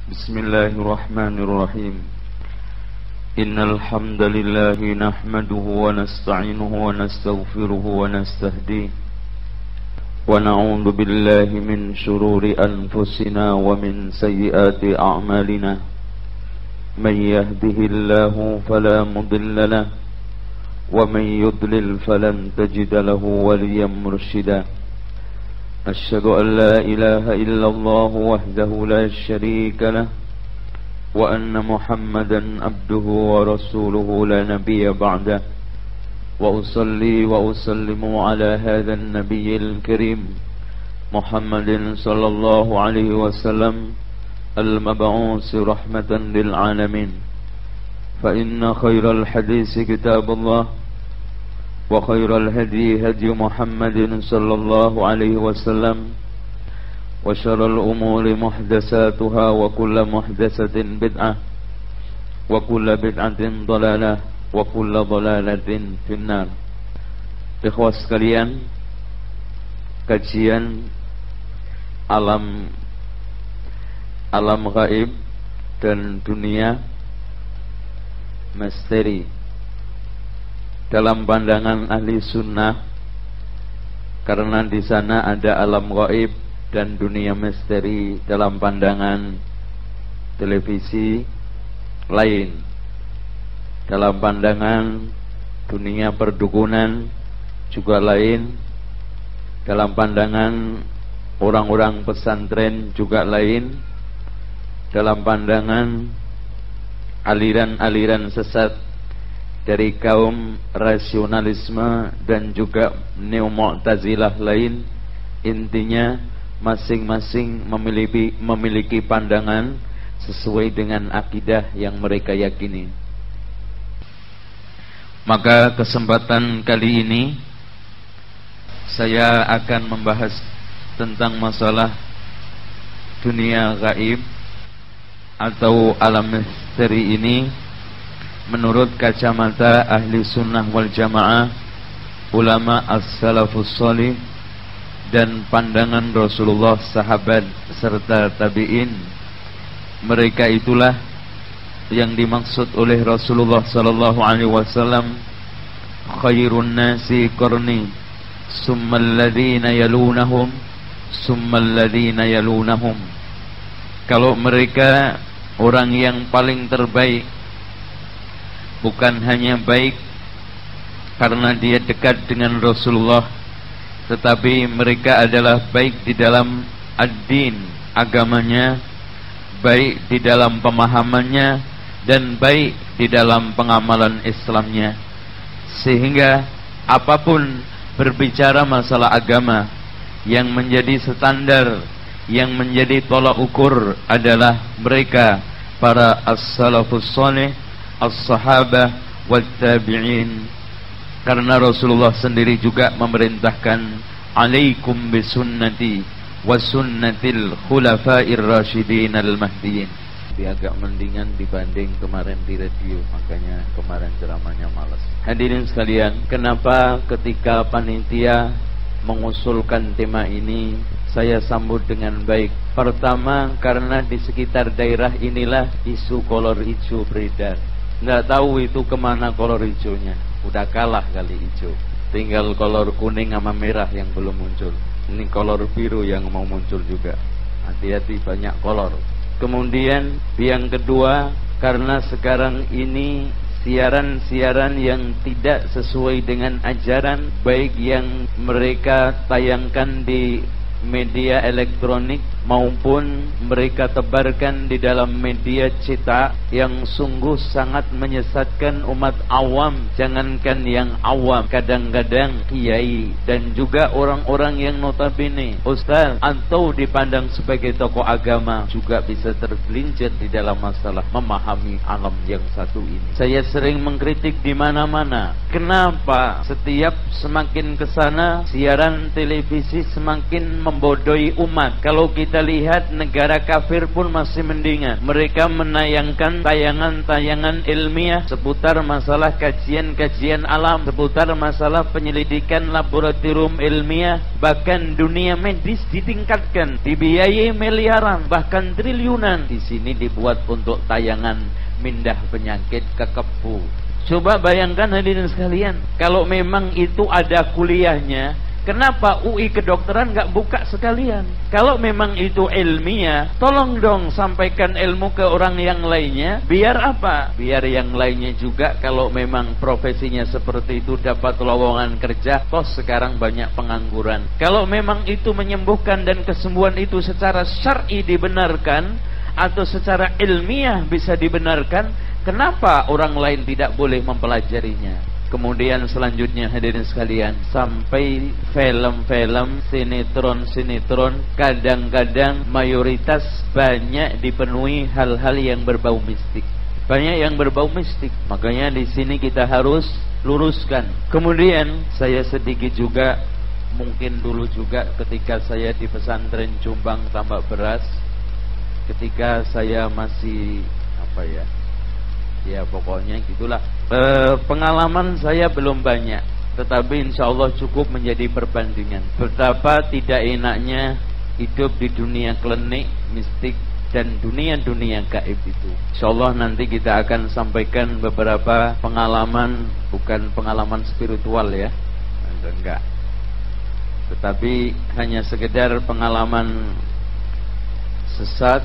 بسم الله الرحمن الرحيم إن الحمد لله نحمده ونستعينه ونستغفره ونستهديه ونعوذ بالله من شرور أنفسنا ومن سيئات أعمالنا من يهده الله فلا مضل له ومن يضلل فلن تجد له وليا مرشدا أشهد أن لا إله إلا الله وحده لا شريك له وأن محمدا عبده ورسوله لا نبي بعده وأصلي وأسلم على هذا النبي الكريم محمد صلى الله عليه وسلم المبعوث رحمة للعالمين فإن خير الحديث كتاب الله وخير الهدي هدي محمد صلى الله عليه وسلم وشر الأمور محدثاتها وكل محدثة بدعة وكل بدعة ضلالة وكل ضلالة في النار. Ikhwas sekalian, kajian alam gaib dan dunia misteri dalam pandangan ahli sunnah, karena di sana ada alam gaib dan dunia misteri dalam pandangan televisi lain, dalam pandangan dunia perdukunan juga lain, dalam pandangan orang-orang pesantren juga lain, dalam pandangan aliran-aliran sesat dari kaum rasionalisme dan juga neo-mu'tazilah lain. Intinya masing-masing memiliki pandangan sesuai dengan akidah yang mereka yakini. Maka kesempatan kali ini saya akan membahas tentang masalah dunia gaib atau alam misteri ini menurut kacamata ahli sunnah wal jamaah, ulama as-salafus salih, dan pandangan Rasulullah, sahabat serta tabi'in. Mereka itulah yang dimaksud oleh Rasulullah sallallahu alaihi wasallam, khairun nasi qarni summal ladzina yalunahum summal ladzina yalunahum. Kalau mereka orang yang paling terbaik, bukan hanya baik karena dia dekat dengan Rasulullah, tetapi mereka adalah baik di dalam ad-din, agamanya, baik di dalam pemahamannya, dan baik di dalam pengamalan Islamnya. Sehingga apapun berbicara masalah agama, yang menjadi standar, yang menjadi tolak ukur adalah mereka, para as-salafus salih, as-sahabah wal tabi'in. Karena Rasulullah sendiri juga memerintahkan, alaikum bisunnati wa sunnatil khulafa'ir rasyidin al-mahdiyin. Dia agak mendingan dibanding kemarin di radio, makanya kemarin ceramahnya malas. Hadirin sekalian, kenapa ketika panitia mengusulkan tema ini saya sambut dengan baik? Pertama, karena di sekitar daerah inilah isu kolor hijau beredar. Nggak tahu itu kemana kolor hijaunya. Udah kalah kali hijau. Tinggal kolor kuning sama merah yang belum muncul. Ini kolor biru yang mau muncul juga. Hati-hati, banyak kolor. Kemudian yang kedua, karena sekarang ini siaran-siaran yang tidak sesuai dengan ajaran, baik yang mereka tayangkan di media elektronik maupun mereka tebarkan di dalam media cetak, yang sungguh sangat menyesatkan umat awam. Jangankan yang awam, kadang-kadang kiai dan juga orang-orang yang notabene ustaz atau dipandang sebagai tokoh agama juga bisa tergelincir di dalam masalah memahami alam yang satu ini. Saya sering mengkritik di mana-mana, kenapa setiap semakin kesana siaran televisi semakin membodohi umat. Kalau kita lihat negara kafir pun masih mendingan. Mereka menayangkan tayangan-tayangan ilmiah seputar masalah kajian-kajian alam, seputar masalah penyelidikan laboratorium ilmiah. Bahkan dunia medis ditingkatkan, dibiayai miliaran, bahkan triliunan. Di sini dibuat untuk tayangan mindah penyakit ke kebu. Coba bayangkan hadirin sekalian, kalau memang itu ada kuliahnya, kenapa UI kedokteran nggak buka sekalian? Kalau memang itu ilmiah, tolong dong sampaikan ilmu ke orang yang lainnya. Biar apa? Biar yang lainnya juga kalau memang profesinya seperti itu dapat lowongan kerja. Toh sekarang banyak pengangguran. Kalau memang itu menyembuhkan dan kesembuhan itu secara syar'i dibenarkan atau secara ilmiah bisa dibenarkan, kenapa orang lain tidak boleh mempelajarinya? Kemudian selanjutnya hadirin sekalian, sampai film-film, sinetron kadang-kadang mayoritas banyak dipenuhi hal-hal yang berbau mistik. Banyak yang berbau mistik. Makanya di sini kita harus luruskan. Kemudian saya sedikit juga, mungkin dulu juga ketika saya di pesantren Jombang Tambak Beras, ketika saya masih ya pokoknya gitulah, pengalaman saya belum banyak, tetapi insya Allah cukup menjadi perbandingan betapa tidak enaknya hidup di dunia klinik, mistik, dan dunia-dunia gaib itu. Insya Allah nanti kita akan sampaikan beberapa pengalaman, bukan pengalaman spiritual ya, enggak, tetapi hanya sekedar pengalaman sesat,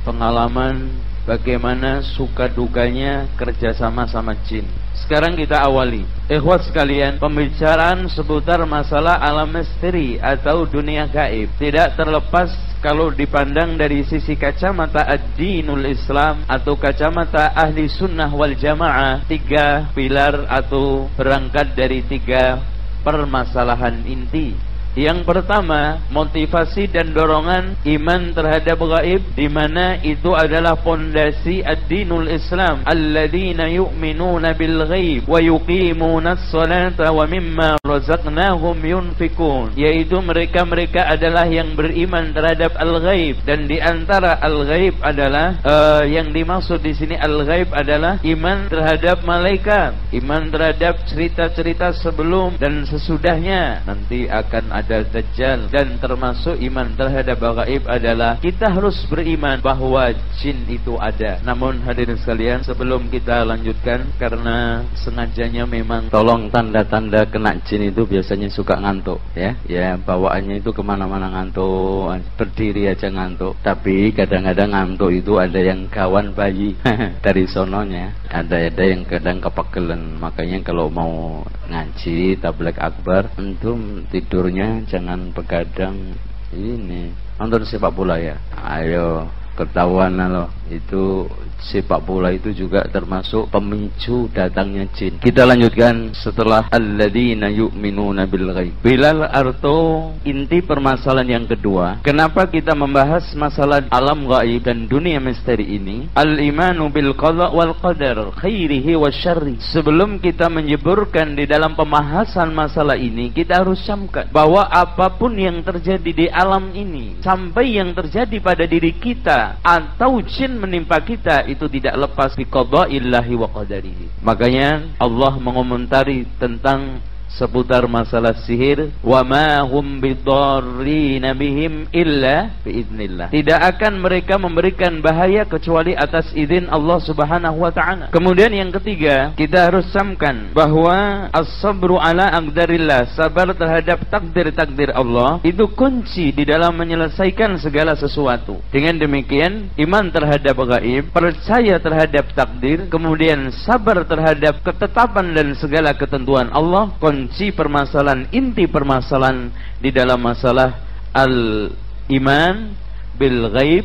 pengalaman bagaimana suka dukanya kerjasama sama jin. Sekarang kita awali, ikhwat sekalian, pembicaraan seputar masalah alam misteri atau dunia gaib tidak terlepas kalau dipandang dari sisi kacamata ad-dinul Islam atau kacamata ahli sunnah wal jamaah. Tiga pilar atau berangkat dari tiga permasalahan inti. Yang pertama, motivasi dan dorongan iman terhadap gaib, di mana itu adalah pondasi ad-dinul Islam. Alladzina yu'minuna bil ghaib wa yuqimuna as-salata wa mimma razaqnahum yunfikun. Yaitu mereka-mereka adalah yang beriman terhadap al-ghaib, dan di antara al-ghaib adalah yang dimaksud di sini al-ghaib adalah iman terhadap malaikat, iman terhadap cerita-cerita sebelum dan sesudahnya. Nanti akan ada Dajjal, dan termasuk iman terhadap gaib adalah kita harus beriman bahwa jin itu ada. Namun hadirin sekalian, sebelum kita lanjutkan, karena sengajanya memang tolong tanda-tanda kena jin itu biasanya suka ngantuk ya bawaannya itu kemana-mana ngantuk, berdiri aja ngantuk. Tapi kadang-kadang ngantuk itu ada yang kawan bayi dari sononya, ada yang kadang kepegelen. Makanya kalau mau ngaji tabligh akbar, antum tidurnya jangan begadang ini. Nonton sepak bola ya, ayo ketahuan loh, itu sepak bola itu juga termasuk pemicu datangnya jin. Kita lanjutkan setelah alladzina yu'minuna bil ghaib. Bilal arto, inti permasalahan yang kedua. Kenapa kita membahas masalah alam gaib dan dunia misteri ini? Al-imanu bil qada wal qadar, khairihi wa syarri. Sebelum kita menyeburkan di dalam pembahasan masalah ini, kita harus camkan bahwa apapun yang terjadi di alam ini, sampai yang terjadi pada diri kita atau jin menimpa kita, itu tidak lepas bi qada'illahi wa qadarihi. Makanya Allah mengomentari tentang seputar masalah sihir, wa ma hum bidarrina bihim illa biiznillah. Tidak akan mereka memberikan bahaya kecuali atas izin Allah Subhanahu wa taala. Kemudian yang ketiga, kita harus camkan bahwa as-sabru ala aqdarillah, sabar terhadap takdir-takdir Allah, itu kunci di dalam menyelesaikan segala sesuatu. Dengan demikian, iman terhadap gaib, percaya terhadap takdir, kemudian sabar terhadap ketetapan dan segala ketentuan Allah, kunci permasalahan, inti permasalahan di dalam masalah al-iman bil ghaib,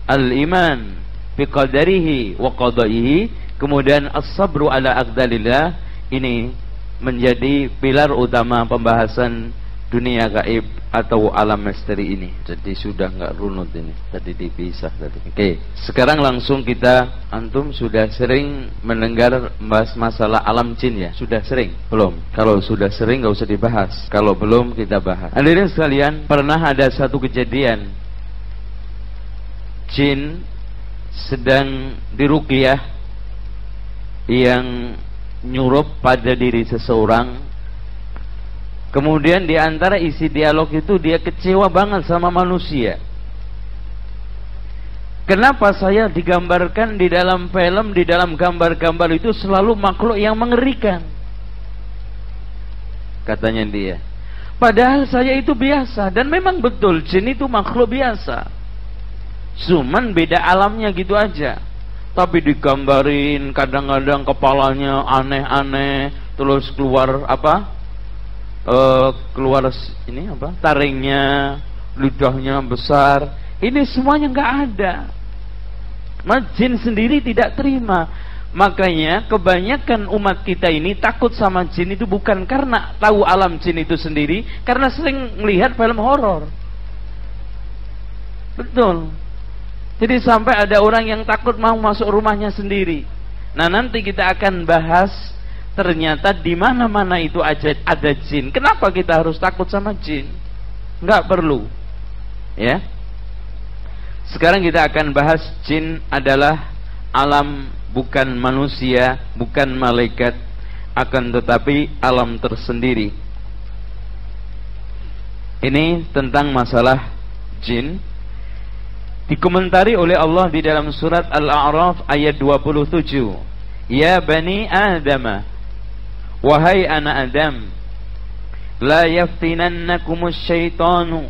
al-iman bi qadarihi wa qadaihi, kemudian as-sabru ala aqdalillah. Ini menjadi pilar utama pembahasan dunia gaib atau alam misteri ini. Jadi sudah nggak runut ini, tadi dipisah tadi. Oke, sekarang langsung kita, antum sudah sering mendengar membahas masalah alam jin ya? Sudah sering? Belum? Kalau sudah sering nggak usah dibahas, kalau belum kita bahas. Hadirin sekalian, pernah ada satu kejadian jin sedang diruqyah yang nyurup pada diri seseorang. Kemudian di antara isi dialog itu dia kecewa banget sama manusia. Kenapa saya digambarkan di dalam film, di dalam gambar-gambar itu selalu makhluk yang mengerikan? Katanya dia. Padahal saya itu biasa. Dan memang betul, jin itu makhluk biasa. Cuman beda alamnya gitu aja. Tapi digambarin kadang-kadang kepalanya aneh-aneh, terus keluar apa? Keluar ini apa? Taringnya, lidahnya besar. Ini semuanya nggak ada. Jin sendiri tidak terima. Makanya kebanyakan umat kita ini takut sama jin itu bukan karena tahu alam jin itu sendiri, karena sering melihat film horor. Betul. Jadi sampai ada orang yang takut mau masuk rumahnya sendiri. Nah, nanti kita akan bahas ternyata di mana-mana itu ada jin. Kenapa kita harus takut sama jin? Enggak perlu. Ya. Sekarang kita akan bahas jin adalah alam, bukan manusia, bukan malaikat, akan tetapi alam tersendiri. Ini tentang masalah jin. Dikomentari oleh Allah di dalam surat Al-A'raf ayat 27. Ya bani Adam, wahai anak Adam, la yaftinannakumus syaitanu,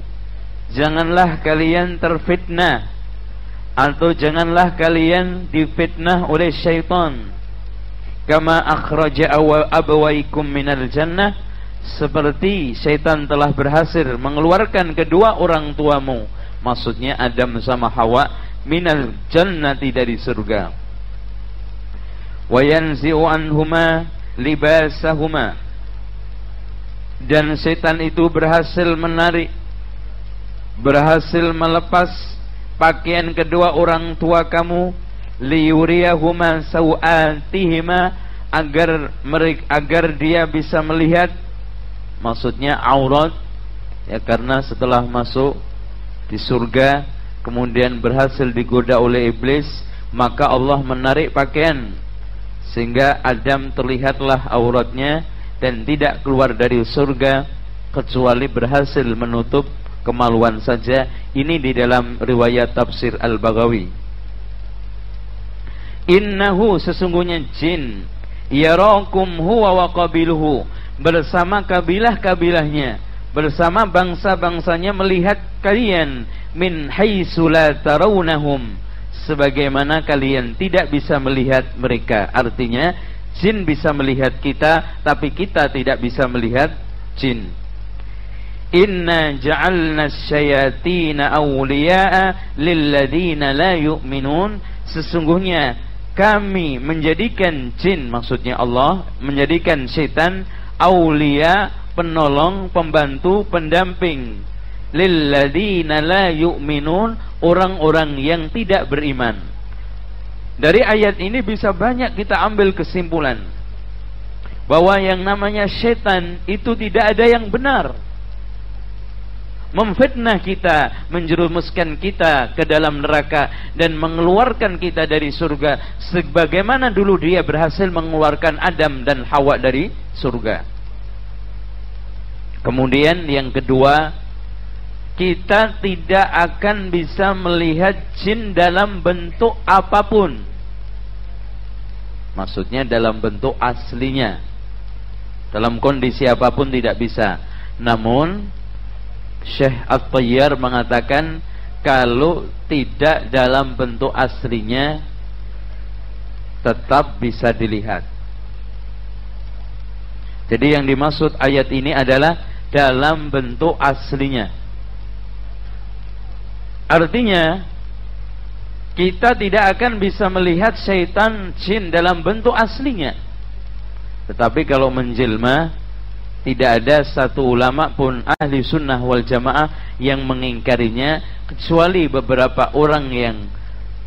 janganlah kalian terfitnah atau janganlah kalian difitnah oleh syaitan. Kama akhraja abawaikum minal jannah, seperti syaitan telah berhasil mengeluarkan kedua orang tuamu, maksudnya Adam sama Hawa, minal jannati, dari surga. Wa yanzi'u anhuma libasahuma, dan setan itu berhasil menarik, berhasil melepas pakaian kedua orang tua kamu, liyuriyahuma sawatihima, agar dia bisa melihat, maksudnya aurat ya, karena setelah masuk di surga kemudian berhasil digoda oleh iblis, maka Allah menarik pakaian sehingga Adam terlihatlah auratnya dan tidak keluar dari surga kecuali berhasil menutup kemaluan saja. Ini di dalam riwayat tafsir Al-Baghawi. Innahu, sesungguhnya jin, yarakum huwa wa qabiluhu, bersama kabilah-kabilahnya, bersama bangsa-bangsanya melihat kalian, min haitsu la tarawnahum, sebagaimana kalian tidak bisa melihat mereka. Artinya jin bisa melihat kita, tapi kita tidak bisa melihat jin. Inna ja'alna syayatina awliya'a lilladina la yu'minun, sesungguhnya kami menjadikan jin, maksudnya Allah menjadikan syaitan, awliya, penolong, pembantu, pendamping, lilladina la yu'minun, orang-orang yang tidak beriman. Dari ayat ini bisa banyak kita ambil kesimpulan bahwa yang namanya syaitan itu tidak ada yang benar. Memfitnah kita, menjerumuskan kita ke dalam neraka dan mengeluarkan kita dari surga, sebagaimana dulu dia berhasil mengeluarkan Adam dan Hawa dari surga. Kemudian yang kedua, kita tidak akan bisa melihat jin dalam bentuk apapun, maksudnya dalam bentuk aslinya, dalam kondisi apapun tidak bisa. Namun Syekh At-Tayyar mengatakan kalau tidak dalam bentuk aslinya tetap bisa dilihat. Jadi yang dimaksud ayat ini adalah dalam bentuk aslinya. Artinya kita tidak akan bisa melihat syaitan jin dalam bentuk aslinya. Tetapi kalau menjelma Tidak ada satu ulama pun ahli sunnah wal jamaah yang mengingkarinya, kecuali beberapa orang yang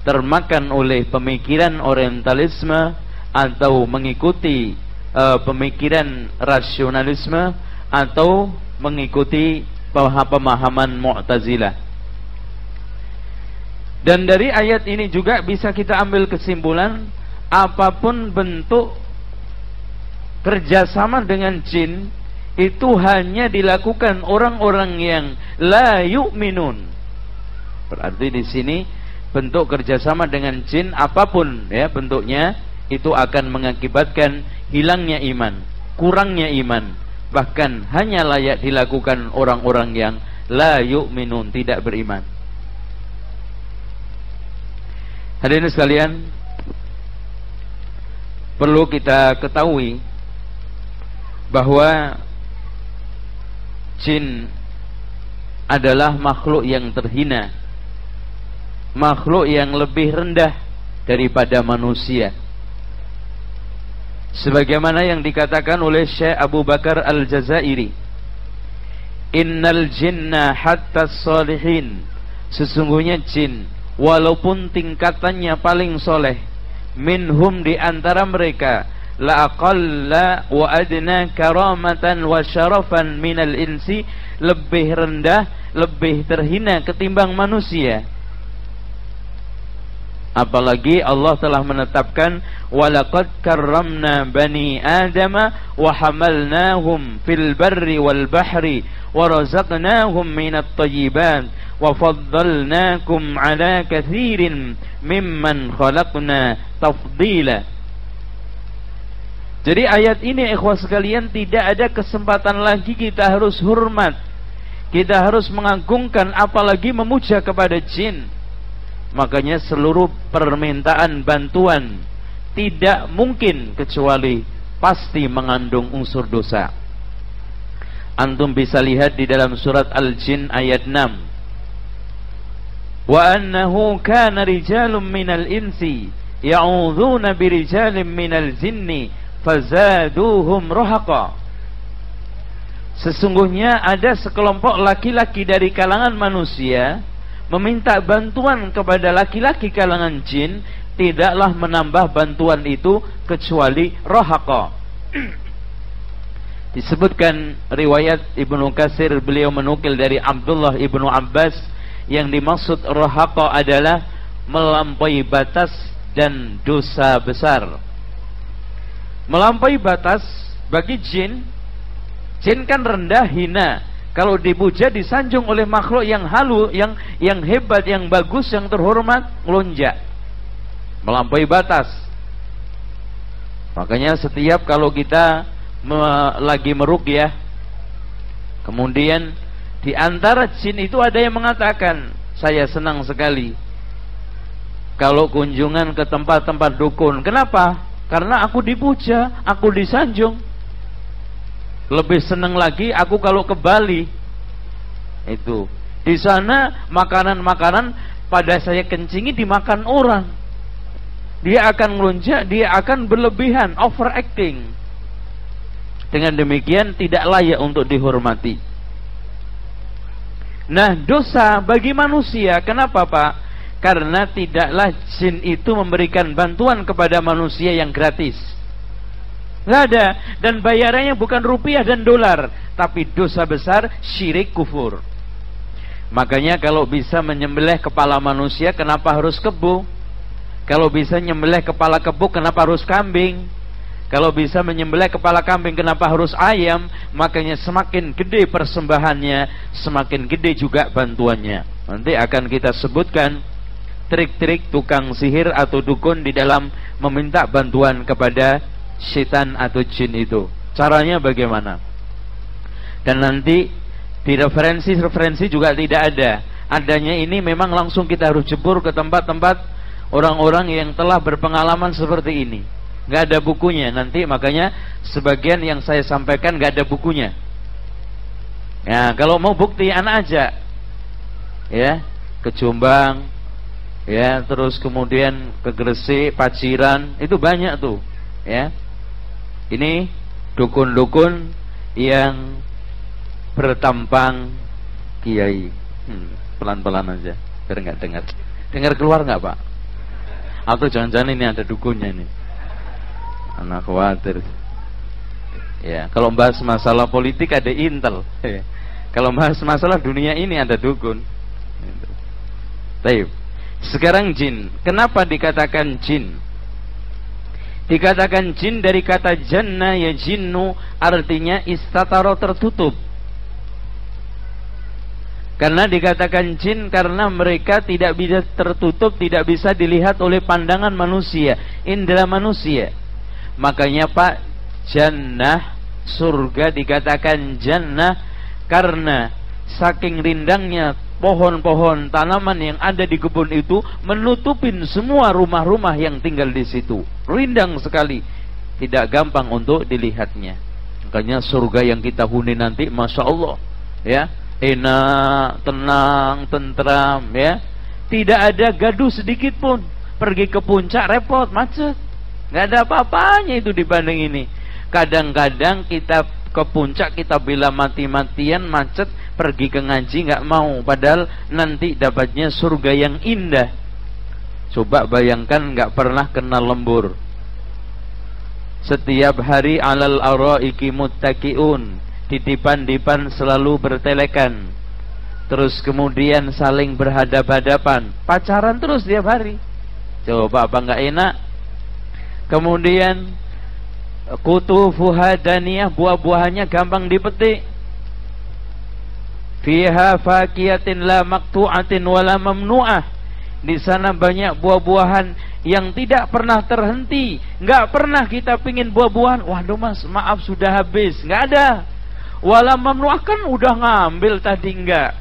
termakan oleh pemikiran orientalisme atau mengikuti pemikiran rasionalisme atau mengikuti pemahaman Mu'tazilah. Dan dari ayat ini juga bisa kita ambil kesimpulan, apapun bentuk kerjasama dengan jin itu hanya dilakukan orang-orang yang la yu'minun. Berarti di sini bentuk kerjasama dengan jin apapun ya bentuknya, itu akan mengakibatkan hilangnya iman, kurangnya iman, bahkan hanya layak dilakukan orang-orang yang la yu'minun, tidak beriman. Hadirin sekalian, perlu kita ketahui bahwa jin adalah makhluk yang terhina, makhluk yang lebih rendah daripada manusia. Sebagaimana yang dikatakan oleh Syekh Abu Bakar Al-Jazairi, innal jinna hatta salihin, sesungguhnya jin walaupun tingkatannya paling soleh, minhum di antara mereka, la aqalla wa adna karamatan wa syarafan minal insi, lebih rendah, lebih terhina ketimbang manusia. Apalagi Allah telah menetapkan, walaqad karramna bani adama wa hamalnahum fil barri wal bahri wa razaqnahum minat thayyibat wa faddalnakum ala katsirin mimman khalaqna tafdila. Jadi ayat ini ikhwah sekalian, tidak ada kesempatan lagi kita harus hormat, kita harus mengagungkan, apalagi memuja kepada jin. Makanya seluruh permintaan bantuan tidak mungkin kecuali pasti mengandung unsur dosa. Antum bisa lihat di dalam surat Al-Jin ayat 6. Wa annahu kana rijalun minal insi ya'udzuuna birijalin minal jinni fazaduhum rahaqa. Sesungguhnya ada sekelompok laki-laki dari kalangan manusia meminta bantuan kepada laki-laki kalangan jin, tidaklah menambah bantuan itu kecuali rahaqa. Disebutkan riwayat Ibnu Katsir, beliau menukil dari Abdullah Ibnu Abbas, yang dimaksud rahaqa adalah melampaui batas dan dosa besar. Melampaui batas bagi jin, jin kan rendah, hina. Kalau dipuja, disanjung oleh makhluk yang halus, yang hebat, yang bagus, yang terhormat, melonjak, melampaui batas. Makanya setiap kalau kita lagi meruqyah, kemudian di antara jin itu ada yang mengatakan, saya senang sekali kalau kunjungan ke tempat-tempat dukun. Kenapa? Karena aku dipuja, aku disanjung. Lebih senang lagi aku kalau ke Bali. Itu di sana makanan-makanan pada saya kencingi dimakan orang. Dia akan melonjak, dia akan berlebihan, overacting. Dengan demikian tidak layak untuk dihormati. Nah, dosa bagi manusia. Kenapa, Pak? Karena tidaklah jin itu memberikan bantuan kepada manusia yang gratis. Nggak ada. Dan bayarannya bukan rupiah dan dolar, tapi dosa besar, syirik, kufur. Makanya kalau bisa menyembelih kepala manusia, kenapa harus kebo? Kalau bisa menyembelih kepala kebo, kenapa harus kambing? Kalau bisa menyembelih kepala kambing, kenapa harus ayam? Makanya semakin gede persembahannya, semakin gede juga bantuannya. Nanti akan kita sebutkan trik-trik tukang sihir atau dukun di dalam meminta bantuan kepada setan atau jin itu. Caranya bagaimana? Dan nanti di referensi juga tidak ada. Adanya ini memang langsung kita harus jebur ke tempat-tempat orang-orang yang telah berpengalaman seperti ini. Gak ada bukunya nanti, makanya sebagian yang saya sampaikan gak ada bukunya. Ya, kalau mau bukti anak aja, ya, ke Jombang, ya, terus kemudian ke Gresik, Paciran, itu banyak tuh, ya. Ini dukun-dukun yang bertampang kiai. Pelan-pelan aja, biar nggak dengar. Dengar keluar nggak Pak? Atau jangan-jangan ini ada dukunnya nih? Anak khawatir. Ya, kalau bahas masalah politik ada intel. Kalau bahas masalah dunia ini ada dukun. Baik. Sekarang jin. Kenapa dikatakan jin? Dikatakan jin dari kata janna ya jinnu, artinya istataro, tertutup. Karena dikatakan jin karena mereka tidak bisa tertutup, tidak bisa dilihat oleh pandangan manusia, indera manusia. Makanya Pak, jannah, surga dikatakan jannah karena saking rindangnya pohon-pohon tanaman yang ada di kebun itu menutupin semua rumah-rumah yang tinggal di situ. Rindang sekali, tidak gampang untuk dilihatnya. Makanya surga yang kita huni nanti, masya Allah, ya, enak, tenang, tentram, ya. Tidak ada gaduh sedikit pun. Pergi ke puncak repot, macet. Nggak ada apa-apanya itu dibanding ini. Kadang-kadang kita ke puncak kita bela mati-matian macet, pergi ke ngaji nggak mau, padahal nanti dapatnya surga yang indah. Coba bayangkan nggak pernah kena lembur. Setiap hari alal araiki muttaqiun, di dipan-dipan selalu bertelekan. Terus kemudian saling berhadap-hadapan, pacaran terus tiap hari. Coba apa nggak enak? Kemudian kutufuha daniyah, buah-buahannya gampang dipetik. Fiha fakiyatin la maqtu'atin wala mamnu'ah. Di sana banyak buah-buahan yang tidak pernah terhenti. Enggak pernah kita pingin buah-buahan, waduh mas, maaf sudah habis. Enggak ada. Wala mamnu'ah kan udah ngambil tadi, enggak.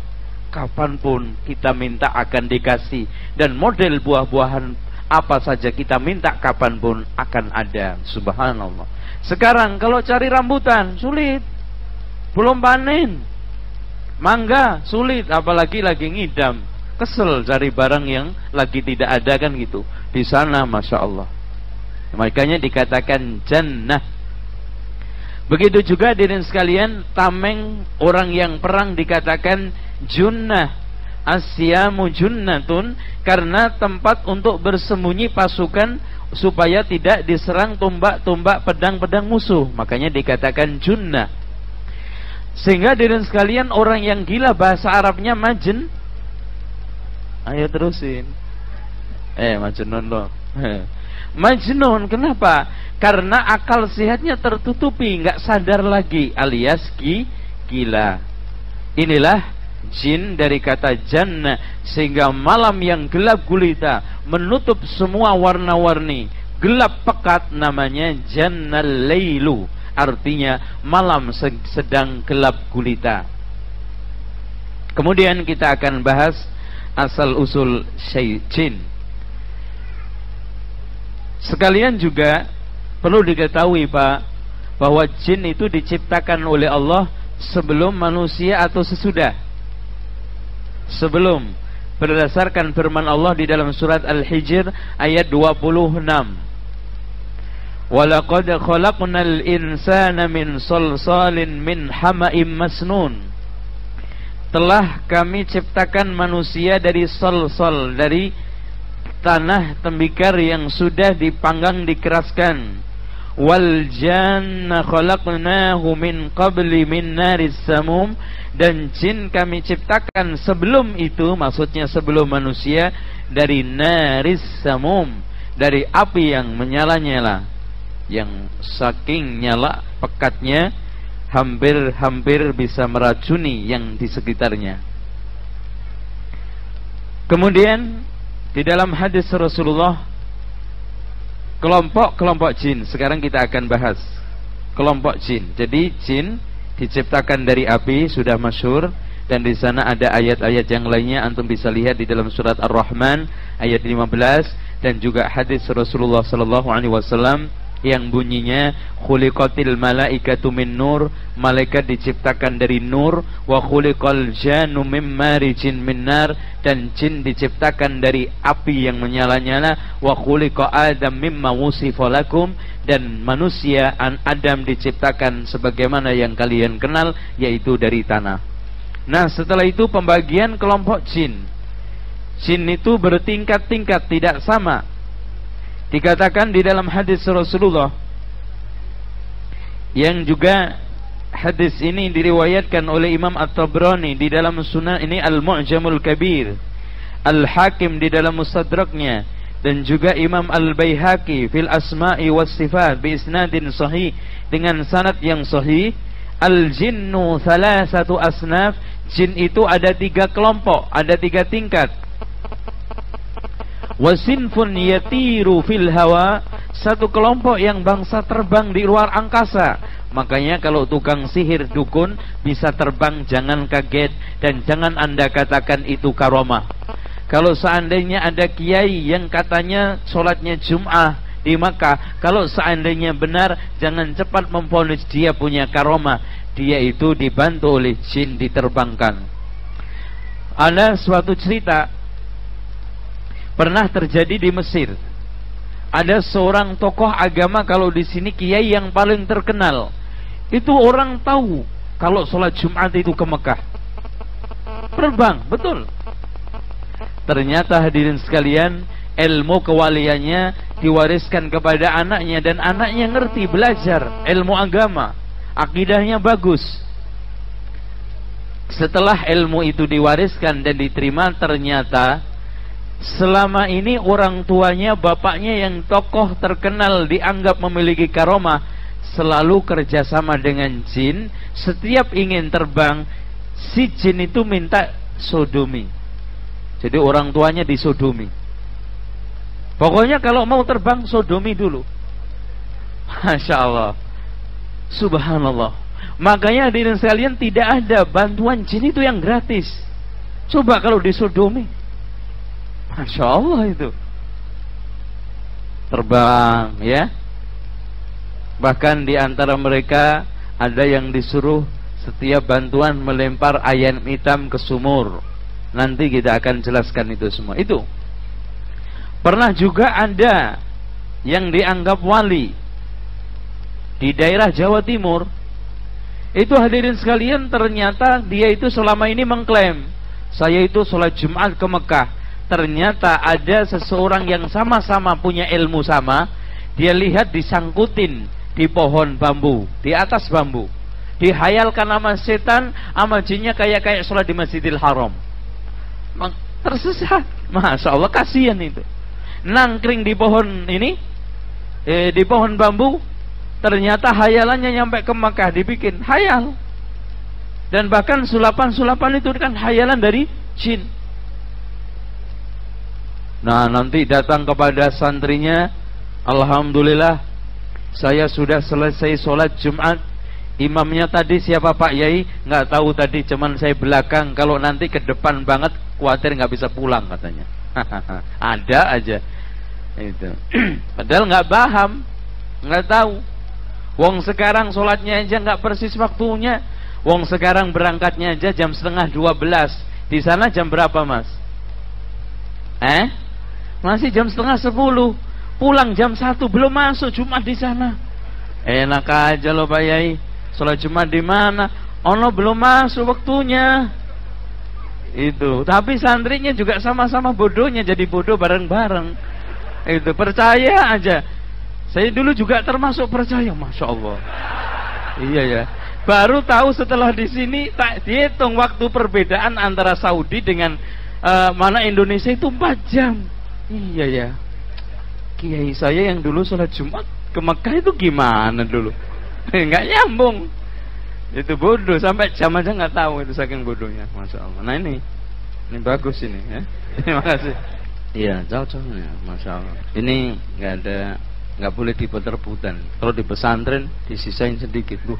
Kapanpun kita minta akan dikasih. Dan model buah-buahan apa saja kita minta kapanpun akan ada. Subhanallah. Sekarang kalau cari rambutan sulit, belum panen. Mangga sulit, apalagi lagi ngidam. Kesel cari barang yang lagi tidak ada kan gitu. Di sana masya Allah. Makanya dikatakan jannah. Begitu juga hadirin sekalian, tameng orang yang perang dikatakan junnah. Asyamu junnatun, karena tempat untuk bersembunyi pasukan supaya tidak diserang tombak-tombak pedang-pedang musuh. Makanya dikatakan junnah. Sehingga hadirin sekalian, orang yang gila bahasa Arabnya majn. Ayo terusin. Majnun loh. Majnun, kenapa? Karena akal sehatnya tertutupi, nggak sadar lagi, alias gila. Inilah jin dari kata jannah, sehingga malam yang gelap gulita menutup semua warna-warni, gelap pekat, namanya jannal lailu, artinya malam sedang gelap gulita. Kemudian kita akan bahas asal usul jin. Sekalian juga perlu diketahui Pak, bahwa jin itu diciptakan oleh Allah sebelum manusia atau sesudah. Sebelum, berdasarkan firman Allah di dalam surat Al-Hijr ayat 26. Walaqad khalaqnal insana min salsalin min hama'im masnun. Telah kami ciptakan manusia dari salsal, dari tanah tembikar yang sudah dipanggang dikeraskan. Wal janna khalaqnahu min qabli min naris samum, dan jin kami ciptakan sebelum itu, maksudnya sebelum manusia, dari naris samum, dari api yang menyala-nyala, yang saking nyala pekatnya hampir bisa meracuni yang di sekitarnya. Kemudian di dalam hadis Rasulullah, kelompok jin, sekarang kita akan bahas kelompok jin. Jadi jin diciptakan dari api, sudah masyhur, dan di sana ada ayat-ayat yang lainnya, antum bisa lihat di dalam surat Ar-Rahman ayat 15, dan juga hadis Rasulullah sallallahu alaihi wasallam yang bunyinya khuliqatil malaikatu min nur, malaikat diciptakan dari nur, wa khuliqal jannu mim marijin min nar, dan jin diciptakan dari api yang menyala-nyala, wa khuliqa adam mimma wusifa lakum, dan manusia Adam diciptakan sebagaimana yang kalian kenal, yaitu dari tanah. Nah, setelah itu pembagian kelompok jin. Jin itu bertingkat-tingkat, tidak sama. Dikatakan di dalam hadis Rasulullah, yang juga hadis ini diriwayatkan oleh Imam At-Tabrani di dalam Sunan ini Al-Mu'jamul Kabir, Al-Hakim di dalam Mustadraknya, dan juga Imam Al-Baihaqi fil Asma'i was Sifat bi isnadin sahih, dengan sanad yang sahih. Al-jinnu thalathatu asnaf, jin itu ada 3 kelompok, ada 3 tingkat. Wasinfun yatiru fil hawa, satu kelompok yang bangsa terbang di luar angkasa. Makanya kalau tukang sihir dukun bisa terbang, jangan kaget dan jangan Anda katakan itu karomah. Kalau seandainya ada kiai yang katanya sholatnya Jum'ah di Makkah, kalau seandainya benar, jangan cepat memvonis dia punya karomah. Dia itu dibantu oleh jin, diterbangkan. Ada suatu cerita pernah terjadi di Mesir. Ada seorang tokoh agama, kalau di sini kiai yang paling terkenal. Itu orang tahu kalau sholat Jumat itu ke Mekah. Terbang, betul. Ternyata hadirin sekalian, ilmu kewaliannya diwariskan kepada anaknya, dan anaknya ngerti belajar ilmu agama, akidahnya bagus. Setelah ilmu itu diwariskan dan diterima, ternyata selama ini orang tuanya, bapaknya yang tokoh terkenal dianggap memiliki karomah, selalu kerjasama dengan jin. Setiap ingin terbang, si jin itu minta sodomi. Jadi orang tuanya disodomi. Pokoknya kalau mau terbang, sodomi dulu. Masya Allah, subhanallah. Makanya hadirin sekalian, tidak ada bantuan jin itu yang gratis. Coba kalau disodomi, Masya Allah itu. Terbang ya. Bahkan di antara mereka ada yang disuruh setiap bantuan melempar ayam hitam ke sumur. Nanti kita akan jelaskan itu semua. Itu pernah juga ada yang dianggap wali di daerah Jawa Timur. Itu hadirin sekalian, ternyata dia itu selama ini mengklaim, saya itu sholat Jumat ke Mekah. Ternyata ada seseorang yang sama-sama punya ilmu sama. Dia lihat disangkutin di pohon bambu, di atas bambu, dihayalkan sama setan, sama jinnya kayak sholat di Masjidil Haram. Tersesat. Masya Allah, kasihan itu. Nangkring di pohon ini, di pohon bambu. Ternyata hayalannya nyampe ke Makkah, dibikin hayal. Dan bahkan sulapan-sulapan itu kan hayalan dari jin. Nah, nanti datang kepada santrinya, alhamdulillah saya sudah selesai sholat Jumat. Imamnya tadi siapa Pak Yai? Nggak tahu tadi, cuman saya belakang. Kalau nanti ke depan banget, khawatir nggak bisa pulang katanya. Ada aja itu. Padahal nggak paham, nggak tahu. Wong sekarang sholatnya aja nggak persis waktunya. Wong sekarang berangkatnya aja jam 11:30. Di sana jam berapa Mas? Masih jam 9:30. Pulang jam 1, belum masuk Jumat di sana. Enak aja loh Pak Yai. Sholat Jumat di mana? Ono belum masuk waktunya. Itu. Tapi santrinya juga sama-sama bodohnya, jadi bodoh bareng-bareng. Itu, percaya aja. Saya dulu juga termasuk percaya, Masya Allah. Iya ya. Baru tahu setelah di sini, tak dihitung waktu perbedaan antara Saudi dengan mana Indonesia itu 4 jam. Iya ya. Kiai saya yang dulu sholat Jumat ke Mekah itu gimana dulu? Nggak nyambung. Itu bodoh, sampai jam aja nggak tahu, itu saking bodohnya. Masya Allah. Nah ini bagus ini ya. Terima kasih. Iya, cocoknya, Masya Allah. Ini nggak boleh diputer-putar. Kalau di pesantren disisain sedikit. 2,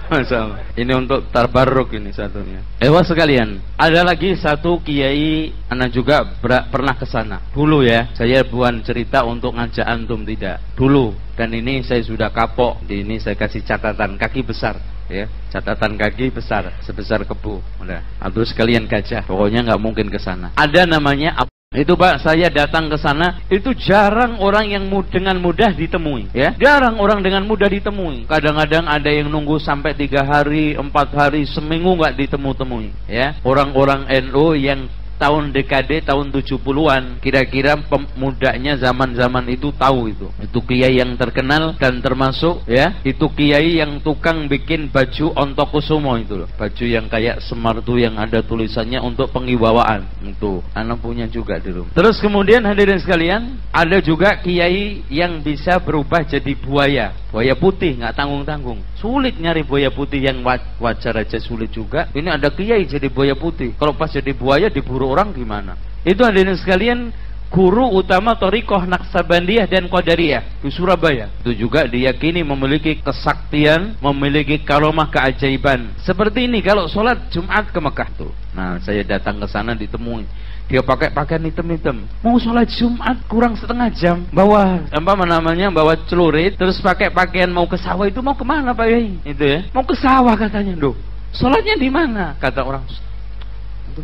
Masya Allah. Ini untuk tabarruk ini satunya. Sekalian, ada lagi satu kiai, anak juga pernah ke sana. Dulu ya, saya bukan cerita untuk ngajak antum, tidak. Dulu, dan ini saya sudah kapok. Di ini saya kasih catatan kaki besar, ya. Catatan kaki besar, sebesar kebu. Udah. Atau sekalian gajah. Pokoknya nggak mungkin ke sana. Ada namanya Itu Pak, saya datang ke sana, itu jarang orang yang dengan mudah ditemui, ya. Jarang orang dengan mudah ditemui. Kadang-kadang ada yang nunggu sampai 3 hari, 4 hari, seminggu nggak ditemu-temui, ya. Orang-orang NU yang tahun dekade tahun 70-an, kira-kira pemudanya zaman-zaman itu tahu itu kiai yang terkenal dan termasuk, ya, itu kiai yang tukang bikin baju Ontokusumo itu loh, baju yang kayak Semar tuh yang ada tulisannya untuk pengibawaan, itu anak punya juga dulu. Terus kemudian hadirin sekalian, ada juga kiai yang bisa berubah jadi buaya putih, nggak tanggung-tanggung. Sulit nyari buaya putih yang wajar aja sulit juga. Ini ada kiai jadi buaya putih. Kalau pas jadi buaya diburu orang gimana? Itu hadirin sekalian, guru utama Thariqah Naqsabandiyah dan Qadariyah di Surabaya. Itu juga diyakini memiliki kesaktian, memiliki karomah keajaiban. Seperti ini kalau sholat Jumat ke Mekah tuh. Nah, saya datang ke sana ditemui. Dia pakai pakaian hitam-hitam. Mau sholat Jumat kurang setengah jam. Bawa bawa celurit, terus pakai pakaian mau ke sawah. Itu mau kemana Pak Yai? Itu ya. Mau ke sawah katanya. Duh, sholatnya di mana? Kata orang,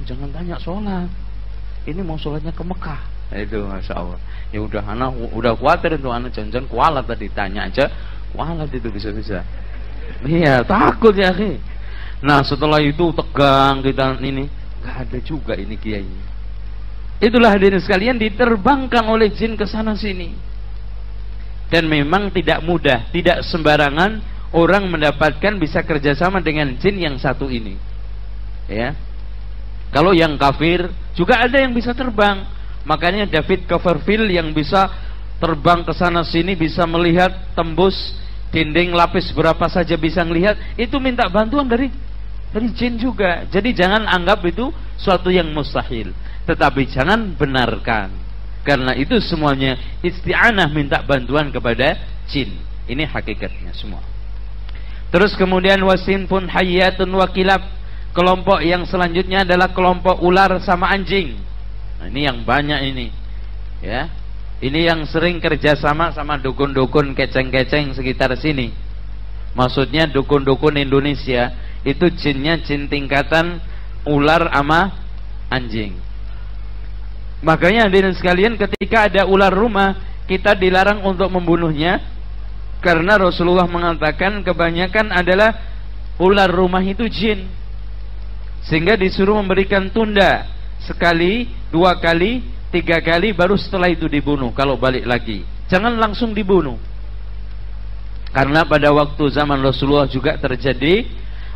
jangan tanya sholat. Ini mau sholatnya ke Mekah. Itu Masya Allah. Ya udah, anak udah khawatir itu, anak jangan kualat tadi, tanya aja kualat itu bisa-bisa. Iya, takut ya akhi. Nah, setelah itu tegang kita ini, nggak ada juga ini kiai. Itulah hadirin sekalian, diterbangkan oleh jin ke sana sini. Dan memang tidak mudah, tidak sembarangan orang mendapatkan bisa kerjasama dengan jin yang satu ini. Ya. Kalau yang kafir juga ada yang bisa terbang. Makanya David Copperfield yang bisa terbang ke sana sini, bisa melihat tembus dinding lapis berapa saja bisa melihat, itu minta bantuan dari jin juga. Jadi jangan anggap itu suatu yang mustahil, tetapi jangan benarkan, karena itu semuanya isti'anah, minta bantuan kepada jin. Ini hakikatnya semua. Terus kemudian wasin pun hayatun wakilab. Kelompok yang selanjutnya adalah kelompok ular sama anjing. Nah, ini yang banyak ini, ya. Ini yang sering kerjasama sama dukun-dukun keceng-keceng sekitar sini. Maksudnya dukun-dukun Indonesia itu jinnya jin tingkatan ular sama anjing. Makanya hadirin sekalian, ketika ada ular rumah, kita dilarang untuk membunuhnya, karena Rasulullah mengatakan kebanyakan adalah ular rumah itu jin, sehingga disuruh memberikan tunda sekali, 2 kali, 3 kali, baru setelah itu dibunuh. Kalau balik lagi, jangan langsung dibunuh, karena pada waktu zaman Rasulullah juga terjadi,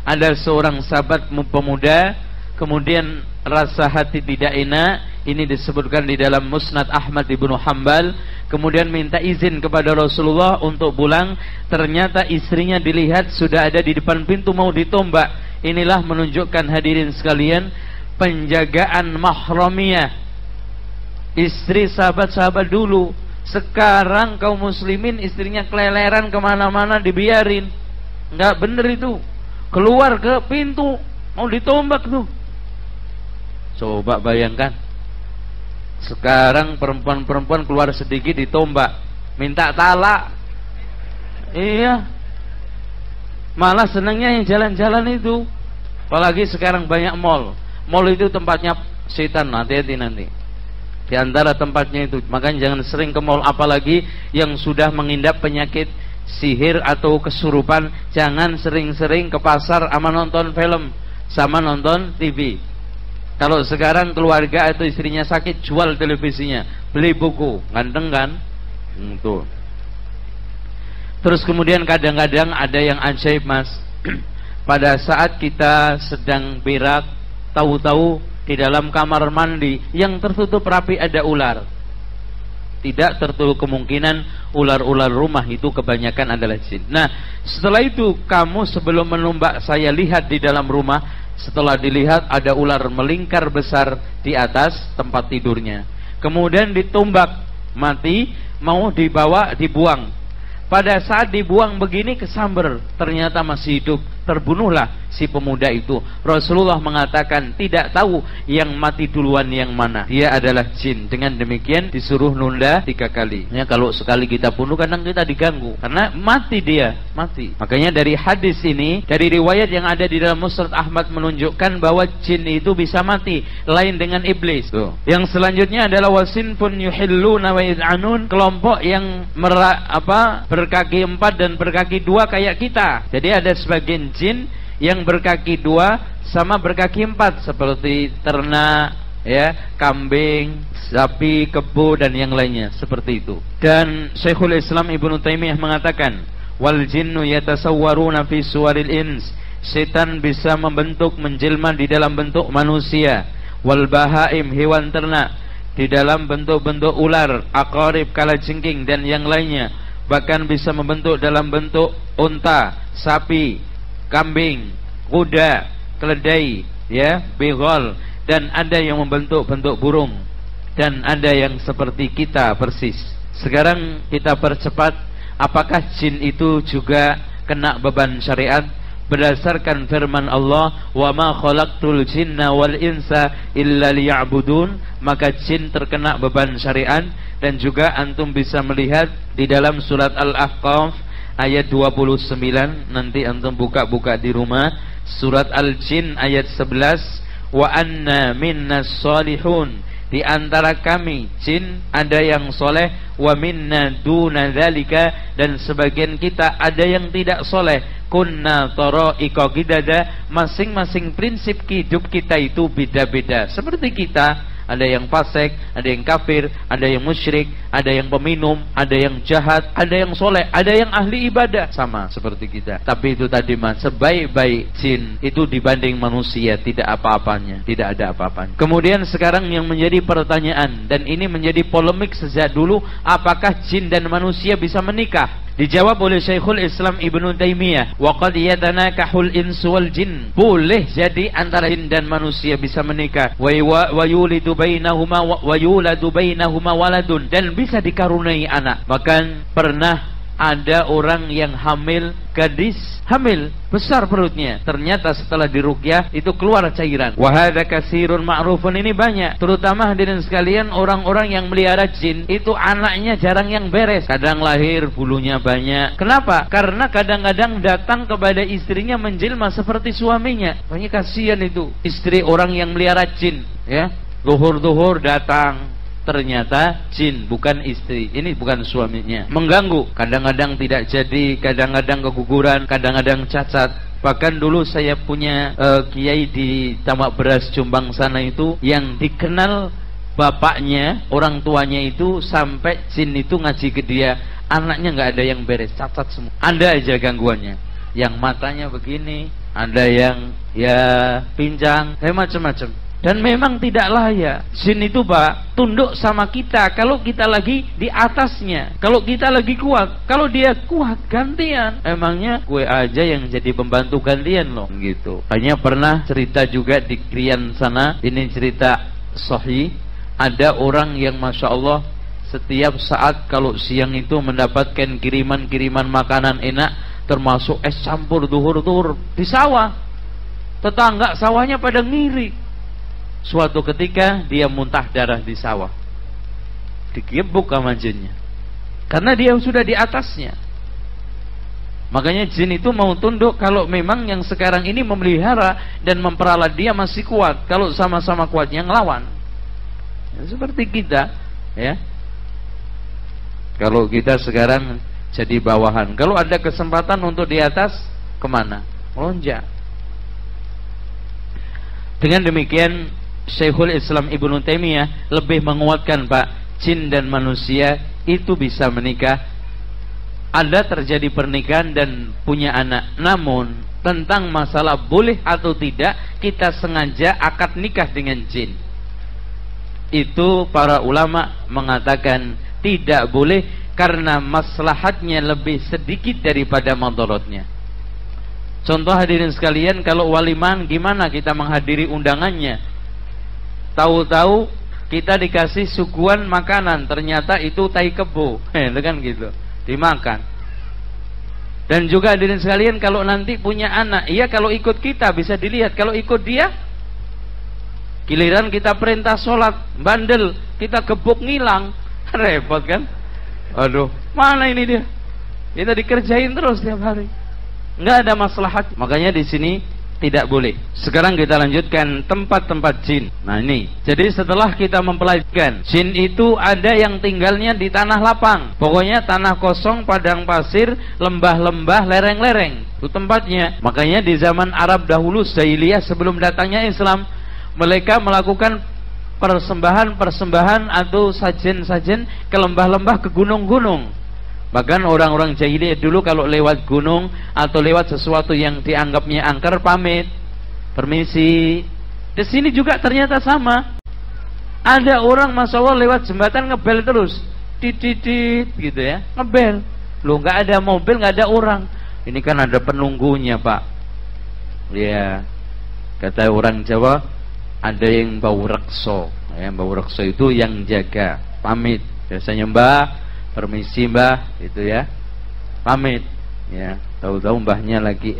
ada seorang sahabat pemuda, kemudian rasa hati tidak enak. Ini disebutkan di dalam Musnad Ahmad ibnu Hanbal. Kemudian minta izin kepada Rasulullah untuk pulang. Ternyata istrinya dilihat sudah ada di depan pintu mau ditombak. Inilah menunjukkan hadirin sekalian penjagaan mahramiyah istri sahabat-sahabat dulu. Sekarang kaum muslimin istrinya keleleran kemana-mana dibiarin. Nggak bener itu. Keluar ke pintu mau ditombak tuh. Coba bayangkan, sekarang perempuan-perempuan keluar sedikit ditombak, minta talak. Iya, malah senangnya yang jalan-jalan itu. Apalagi sekarang banyak mall. Mall itu tempatnya setan, hati-hati nanti. Di antara tempatnya itu, makanya jangan sering ke mall. Apalagi yang sudah mengidap penyakit sihir atau kesurupan, jangan sering-sering ke pasar sama nonton film, sama nonton TV. Kalau sekarang keluarga atau istrinya sakit, jual televisinya, beli buku, ganteng kan? Tuh. Terus kemudian kadang-kadang ada yang ajaib Mas. Pada saat kita sedang berak, tahu-tahu di dalam kamar mandi yang tertutup rapi ada ular. Tidak tertutup kemungkinan ular-ular rumah itu kebanyakan adalah jin. Nah, setelah itu kamu sebelum menumbak saya lihat di dalam rumah. Setelah dilihat ada ular melingkar besar di atas tempat tidurnya. Kemudian ditumbak, mati, mau dibuang. Pada saat dibuang begini kesamber, ternyata masih hidup. Terbunuhlah si pemuda itu. Rasulullah mengatakan tidak tahu yang mati duluan yang mana. Dia adalah jin. Dengan demikian disuruh nunda 3 kali. Ya, kalau sekali kita bunuh kadang kita diganggu karena mati dia, mati. Makanya dari hadis ini, dari riwayat yang ada di dalam Musnad Ahmad menunjukkan bahwa jin itu bisa mati, lain dengan iblis. Tuh. Yang selanjutnya adalah wasinfun yuhilluna wa yad'anun, kelompok yang berkaki 4 dan berkaki 2 kayak kita. Jadi ada sebagian jin yang berkaki 2 sama berkaki 4 seperti ternak, ya, kambing, sapi, kebo dan yang lainnya seperti itu. Dan Syekhul Islam Ibnu Taimiyah mengatakan, wal jinnu yatasawwaruna fi suwaril ins, setan bisa membentuk, menjelma di dalam bentuk manusia. Wal bahaim, hewan ternak, di dalam bentuk-bentuk ular, aqarib, kalajengking dan yang lainnya. Bahkan bisa membentuk dalam bentuk unta, sapi, kambing, kuda, keledai, ya, bigol, dan ada yang membentuk-bentuk burung, dan ada yang seperti kita persis. Sekarang kita percepat, apakah jin itu juga kena beban syariat? Berdasarkan firman Allah, wa ma khalaqtul jinna wal insa illa liya'budun, maka jin terkena beban syariat. Dan juga antum bisa melihat di dalam surat Al-Ahqaf ayat 29, nanti antum buka-buka di rumah, surat Al-Jin ayat 11, wa anna minnas salihun, di antara kami jin ada yang soleh, wa minna duna dzalika, dan sebagian kita ada yang tidak soleh, kunna tara'iqa qidada, masing-masing prinsip hidup kita itu beda-beda. Seperti kita, ada yang fasik, ada yang kafir, ada yang musyrik, ada yang peminum, ada yang jahat, ada yang soleh, ada yang ahli ibadah, sama seperti kita. Tapi itu tadi mas, sebaik-baik jin itu dibanding manusia tidak apa-apanya, tidak ada apa-apanya. Kemudian sekarang yang menjadi pertanyaan, dan ini menjadi polemik sejak dulu, apakah jin dan manusia bisa menikah? Dijawab oleh Syekhul Islam Ibnu Taimiyah, wa qad yatanakahul insu wal jin, boleh jadi antara jin dan manusia bisa menikah, wa yulidu bainahuma wa yuladu bainahuma waladun, dan bisa dikaruniai anak. Bahkan pernah ada orang yang hamil, gadis hamil, besar perutnya, ternyata setelah diruqyah itu keluar cairan. Wa hadza katsirun ma'rufun, ini banyak, terutama hadirin sekalian orang-orang yang melihara jin itu anaknya jarang yang beres, kadang lahir bulunya banyak. Kenapa? Karena kadang-kadang datang kepada istrinya menjelma seperti suaminya. Banyak kasihan itu istri orang yang melihara jin, ya, zuhur datang, ternyata jin, bukan istri, ini bukan suaminya, mengganggu, kadang-kadang tidak jadi, kadang-kadang keguguran, kadang-kadang cacat. Bahkan dulu saya punya kiai di Tamak Beras Jombang sana itu, yang dikenal bapaknya, orang tuanya itu sampai jin itu ngaji ke dia, anaknya nggak ada yang beres, cacat semua, ada aja gangguannya, yang matanya begini, ada yang ya pincang, macam-macam. Dan memang tidak layak. Jin itu Pak tunduk sama kita kalau kita lagi di atasnya, kalau kita lagi kuat. Kalau dia kuat gantian, emangnya gue aja yang jadi pembantu gantian loh gitu. Hanya pernah cerita juga di Krian sana, ini cerita sahih. Ada orang yang Masya Allah setiap saat kalau siang itu mendapatkan kiriman-kiriman makanan enak, termasuk es campur duhur-duhur di sawah. Tetangga sawahnya pada ngiri. Suatu ketika dia muntah darah di sawah, digebuk sama jinnya, karena dia sudah di atasnya. Makanya jin itu mau tunduk kalau memang yang sekarang ini memelihara dan memperalat dia masih kuat. Kalau sama-sama kuatnya ngelawan, ya, seperti kita, ya. Kalau kita sekarang jadi bawahan, kalau ada kesempatan untuk di atas, kemana? Melonjak. Dengan demikian Syekhul Islam Ibnu Taimiyah lebih menguatkan Pak, jin dan manusia itu bisa menikah, ada terjadi pernikahan dan punya anak. Namun tentang masalah boleh atau tidak kita sengaja akad nikah dengan jin, itu para ulama mengatakan tidak boleh, karena maslahatnya lebih sedikit daripada madaratnya. Contoh hadirin sekalian, kalau waliman gimana kita menghadiri undangannya? Tahu-tahu kita dikasih suguhan makanan, ternyata itu tai kebo, kan gitu, dimakan. Dan juga hadirin sekalian, kalau nanti punya anak, iya kalau ikut kita bisa dilihat, kalau ikut dia giliran kita perintah sholat bandel, kita gebuk ngilang, repot kan? Aduh, mana ini dia? Kita dikerjain terus tiap hari, nggak ada maslahat. Makanya di sini tidak boleh. Sekarang kita lanjutkan tempat-tempat jin. Nah ini, jadi setelah kita mempelajari jin itu ada yang tinggalnya di tanah lapang, pokoknya tanah kosong, padang pasir, lembah-lembah, lereng-lereng, itu tempatnya. Makanya di zaman Arab dahulu jahiliyah sebelum datangnya Islam, mereka melakukan persembahan-persembahan atau sajen-sajen ke lembah-lembah, ke gunung-gunung. Bahkan orang-orang jahiliyah dulu kalau lewat gunung atau lewat sesuatu yang dianggapnya angker, pamit, permisi. Di sini juga ternyata sama. Ada orang Masya Allah lewat jembatan ngebel terus, titit gitu ya, ngebel. Loh, nggak ada mobil, nggak ada orang. Ini kan ada penunggunya Pak. Ya, kata orang Jawa, ada yang bau rekso. Yang bau rekso itu yang jaga, pamit. Biasanya Mbak, permisi Mbah, itu ya, pamit. Ya, tahu-tahu mbahnya lagi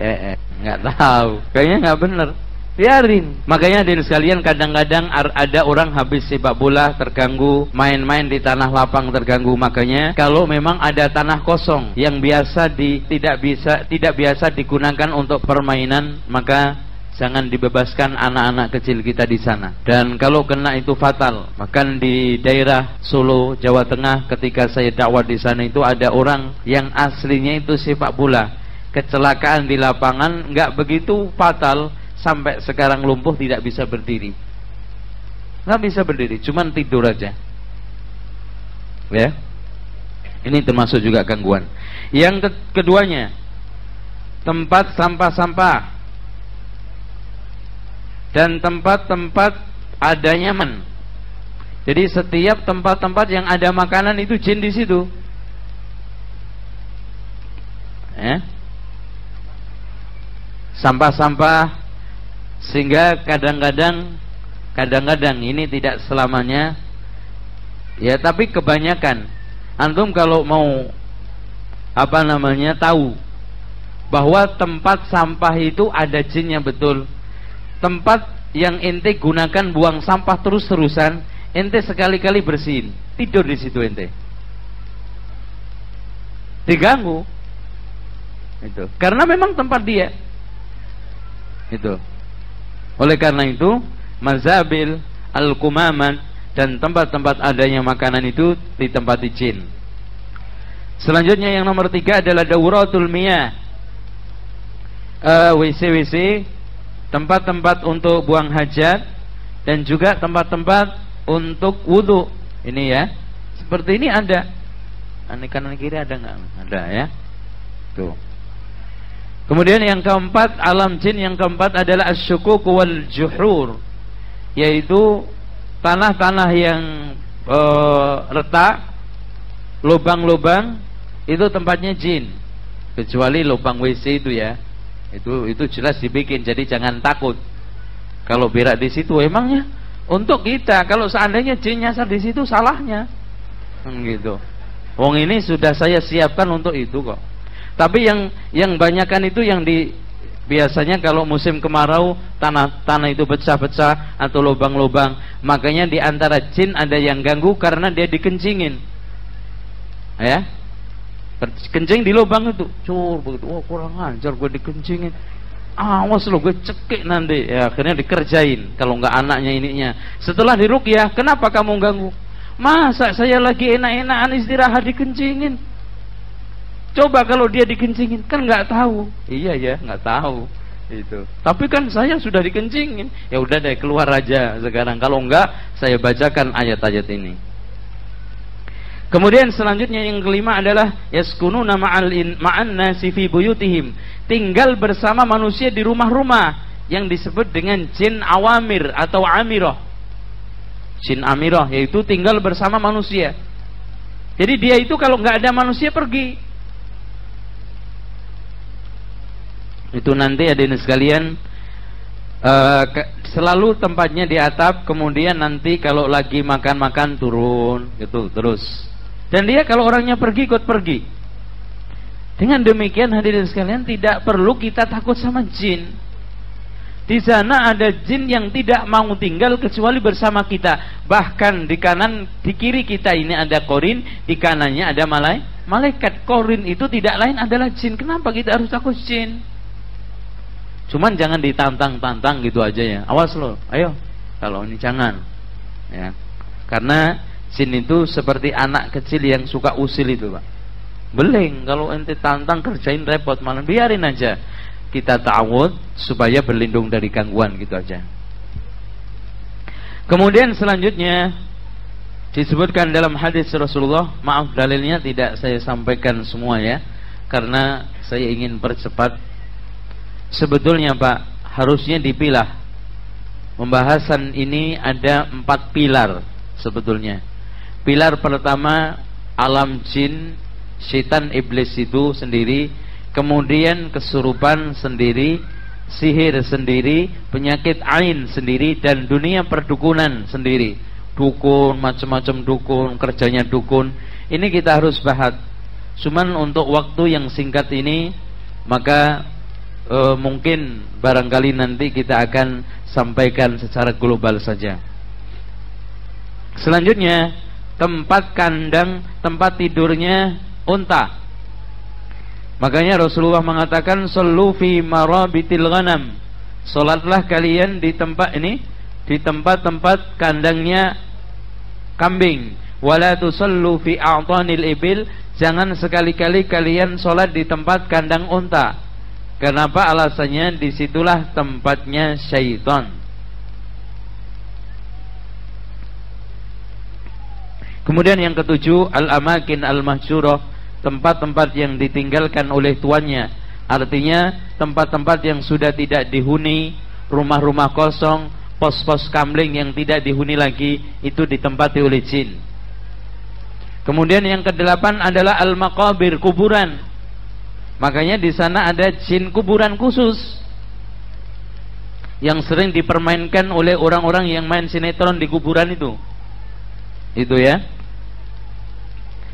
nggak tahu, kayaknya nggak bener, biarin. Makanya dari sekalian, kadang-kadang ada orang habis sepak bola terganggu, main-main di tanah lapang terganggu. Makanya kalau memang ada tanah kosong yang tidak biasa digunakan untuk permainan, maka jangan dibebaskan anak-anak kecil kita di sana. Dan kalau kena itu fatal. Bahkan di daerah Solo, Jawa Tengah, ketika saya dakwah di sana itu ada orang yang aslinya itu sepak bola, kecelakaan di lapangan, nggak begitu fatal, sampai sekarang lumpuh, tidak bisa berdiri. Nggak bisa berdiri, cuman tidur aja. Ya, ini termasuk juga gangguan. Yang keduanya, tempat sampah-sampah dan tempat-tempat ada nyaman. Jadi setiap tempat-tempat yang ada makanan itu jin di situ. Sampah-sampah, sehingga kadang-kadang ini tidak selamanya. Ya, tapi kebanyakan. Antum kalau mau tahu bahwa tempat sampah itu ada jinnya, betul. Tempat yang ente gunakan buang sampah terus-terusan, ente sekali-kali bersihin, tidur di situ ente, diganggu. Itu karena memang tempat dia. Itu. Oleh karena itu, mazabil, al-kumaman, dan tempat-tempat adanya makanan itu ditempati jin. Selanjutnya yang nomor 3 adalah dauratul miyah, WC-WC, tempat-tempat untuk buang hajat, dan juga tempat-tempat untuk wudhu. Ini ya, seperti ini ada. Kanan kiri ada nggak? Ada ya. Tuh. Kemudian yang keempat, alam jin yang keempat adalah asyukuk wal juhur, yaitu tanah-tanah yang retak, lubang-lubang, itu tempatnya jin. Kecuali lubang WC itu ya. Itu jelas dibikin, jadi jangan takut kalau berak di situ. Emangnya untuk kita, kalau seandainya jin nyasar di situ, salahnya gitu. Wong ini sudah saya siapkan untuk itu kok. Tapi yang banyakan itu yang biasanya kalau musim kemarau, tanah itu pecah-pecah atau lubang-lubang. Makanya di antara jin ada yang ganggu karena dia dikencingin. Ya, kencing di lubang itu, begitu. Wah, kurang ajar gue dikencingin. Awas lo, gue cekik nanti. Ya, akhirnya dikerjain. Kalau nggak anaknya ininya. Setelah diruqyah, kenapa kamu ganggu? Masa saya lagi enak-enakan istirahat dikencingin? Coba kalau dia dikencingin, kan nggak tahu. Iya ya, nggak tahu. Itu. Tapi kan saya sudah dikencingin. Ya udah deh, keluar aja sekarang. Kalau enggak, saya bacakan ayat-ayat ini. Kemudian selanjutnya yang kelima adalah yaskununa ma'an nasi fi buyutihim, tinggal bersama manusia di rumah-rumah, yang disebut dengan jin awamir atau amirah. Jin amirah yaitu tinggal bersama manusia. Jadi dia itu kalau nggak ada manusia pergi. Itu nanti hadirin sekalian, selalu tempatnya di atap, kemudian nanti kalau lagi makan-makan turun gitu terus. Dan dia kalau orangnya pergi, ikut pergi. Dengan demikian hadirin sekalian, tidak perlu kita takut sama jin. Di sana ada jin yang tidak mau tinggal kecuali bersama kita. Bahkan di kanan, di kiri kita ini ada korin, di kanannya ada malaikat. Korin itu tidak lain adalah jin. Kenapa kita harus takut jin? Cuman jangan ditantang-tantang gitu aja ya. Awas loh, ayo. Kalau ini jangan. Ya. Karena jin itu seperti anak kecil yang suka usil itu, Pak. Beling, kalau ente tantang kerjain repot, malah biarin aja. Kita ta'awud supaya berlindung dari gangguan gitu aja. Kemudian selanjutnya disebutkan dalam hadis Rasulullah, maaf dalilnya tidak saya sampaikan semua ya, karena saya ingin percepat. Sebetulnya Pak, harusnya dipilah. Pembahasan ini ada 4 pilar sebetulnya. Pilar pertama, alam jin, syaitan iblis itu sendiri, kemudian kesurupan sendiri, sihir sendiri, penyakit ain sendiri, dan dunia perdukunan sendiri. Dukun, macam-macam dukun, kerjanya dukun. Ini kita harus bahas. Cuman untuk waktu yang singkat ini, maka mungkin barangkali nanti kita akan sampaikan secara global saja. Selanjutnya, tempat kandang, tempat tidurnya unta. Makanya Rasulullah mengatakan, "Shallu fi marabitil ghanam." Salatlah kalian di tempat ini, di tempat-tempat kandangnya kambing. Wala tusallu fi a'tanil ibil. Jangan sekali-kali kalian salat di tempat kandang unta. Kenapa? Alasannya disitulah tempatnya syaitan. Kemudian yang ketujuh, al-amakin al-mahjurah, tempat-tempat yang ditinggalkan oleh tuannya. Artinya tempat-tempat yang sudah tidak dihuni, rumah-rumah kosong, pos-pos kamling yang tidak dihuni lagi, itu ditempati oleh jin. Kemudian yang kedelapan adalah al-maqabir, kuburan. Makanya di sana ada jin kuburan khusus yang sering dipermainkan oleh orang-orang yang main sinetron di kuburan itu ya.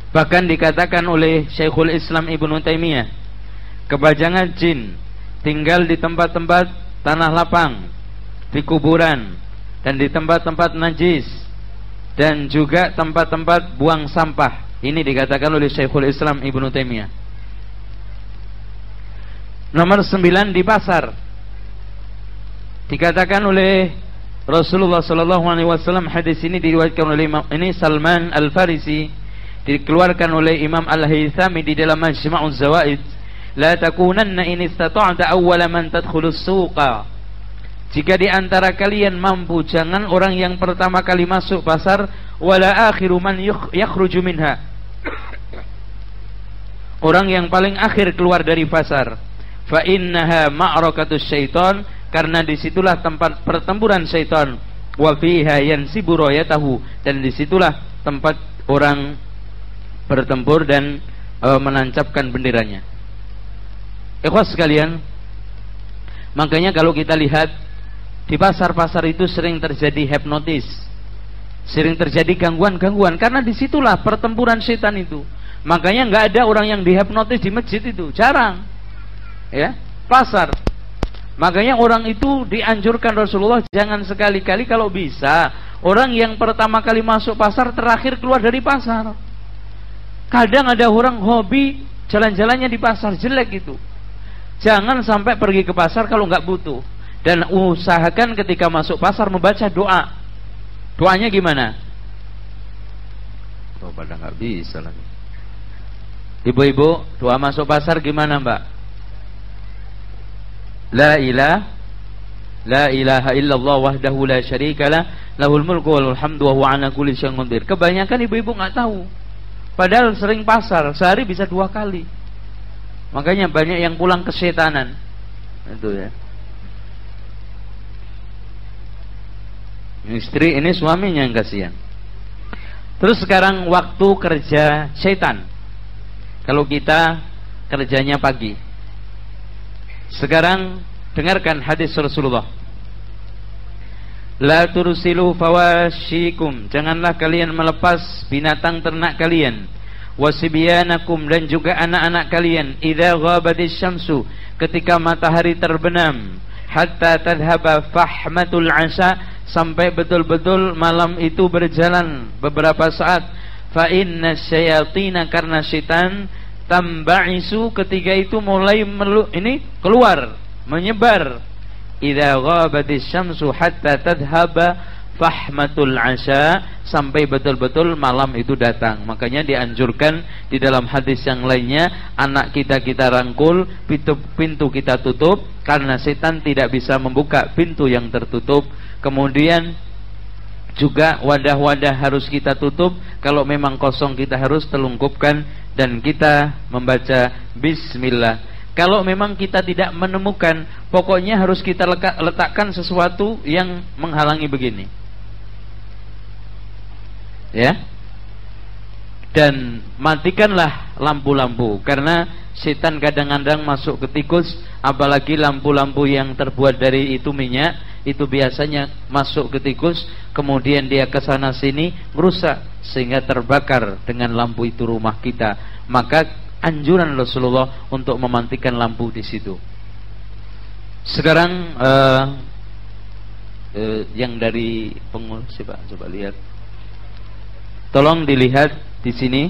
Bahkan dikatakan oleh Syekhul Islam Ibnu Taimiyah, kebajangan jin tinggal di tempat-tempat tanah lapang, di kuburan, dan di tempat-tempat najis, dan juga tempat-tempat buang sampah. Ini dikatakan oleh Syekhul Islam Ibnu Taimiyah. Nomor 9, di pasar. Dikatakan oleh Rasulullah SAW, hadis ini diriwayatkan oleh Imam ini Salman Al-Farisi, dikeluarkan oleh Imam Al-Haythami di dalam Majma'uz Zawaid, la takunanna in istata'ta awwala man tadkhulus suqa. Jika di antara kalian mampu, jangan orang yang pertama kali masuk pasar, wala akhiru man yakhruju minha, orang yang paling akhir keluar dari pasar. Fa innaha ma'rakatus syaitan, karena disitulah tempat pertempuran syaitan. Wa fiha yansibu rayatahu, dan disitulah tempat orang bertempur dan menancapkan benderanya. Ikhwas sekalian, makanya kalau kita lihat di pasar-pasar itu sering terjadi hipnotis, sering terjadi gangguan-gangguan, karena disitulah pertempuran syaitan itu. Makanya nggak ada orang yang dihipnotis di masjid itu, jarang. Ya, pasar. Makanya orang itu dianjurkan Rasulullah, jangan sekali-kali kalau bisa orang yang pertama kali masuk pasar terakhir keluar dari pasar. Kadang ada orang hobi jalan-jalannya di pasar, jelek itu. Jangan sampai pergi ke pasar kalau nggak butuh. Dan usahakan ketika masuk pasar membaca doa. Doanya gimana? Oh, pada nggak bisa lagi. Ibu-ibu, doa masuk pasar gimana, Mbak? La ilaha illallah wahdahu la syarikalah, lahul mulku walul hamdu wa huwa ala kulli syai'in qadir. Kebanyakan ibu-ibu nggak tahu. Padahal sering pasar, sehari bisa 2 kali. Makanya banyak yang pulang kesetanan. Itu ya. Istri ini suaminya yang kasihan. Terus sekarang waktu kerja setan. Kalau kita kerjanya pagi. Sekarang dengarkan hadis Rasulullah. La tursilu fawashikum, janganlah kalian melepas binatang ternak kalian. wasibyanakum, dan juga anak-anak kalian, idza ghabatis syamsu, ketika matahari terbenam, hatta tadhhaba fahmatul 'asha, sampai betul-betul malam itu berjalan beberapa saat. Fa inna syayatina, karena syaitan, tamba'isu, ketika itu mulai keluar, menyebar. Idza ghabatis syamsu hatta tadhhaba fahmatul 'asha, sampai betul-betul malam itu datang. Makanya dianjurkan di dalam hadis yang lainnya, anak kita rangkul, pintu kita tutup, karena setan tidak bisa membuka pintu yang tertutup. Kemudian juga wadah-wadah harus kita tutup, kalau memang kosong kita harus telungkupkan, dan kita membaca bismillah. Kalau memang kita tidak menemukan, pokoknya harus kita letakkan sesuatu yang menghalangi begini, ya. Dan matikanlah lampu-lampu, karena setan kadang-kadang masuk ke tikus, apalagi lampu-lampu yang terbuat dari itu minyak, itu biasanya masuk ke tikus, kemudian dia ke sana sini merusak, sehingga terbakar dengan lampu itu rumah kita. Maka anjuran Rasulullah untuk mematikan lampu di situ. Sekarang yang dari pengurus, coba lihat. Tolong dilihat di sini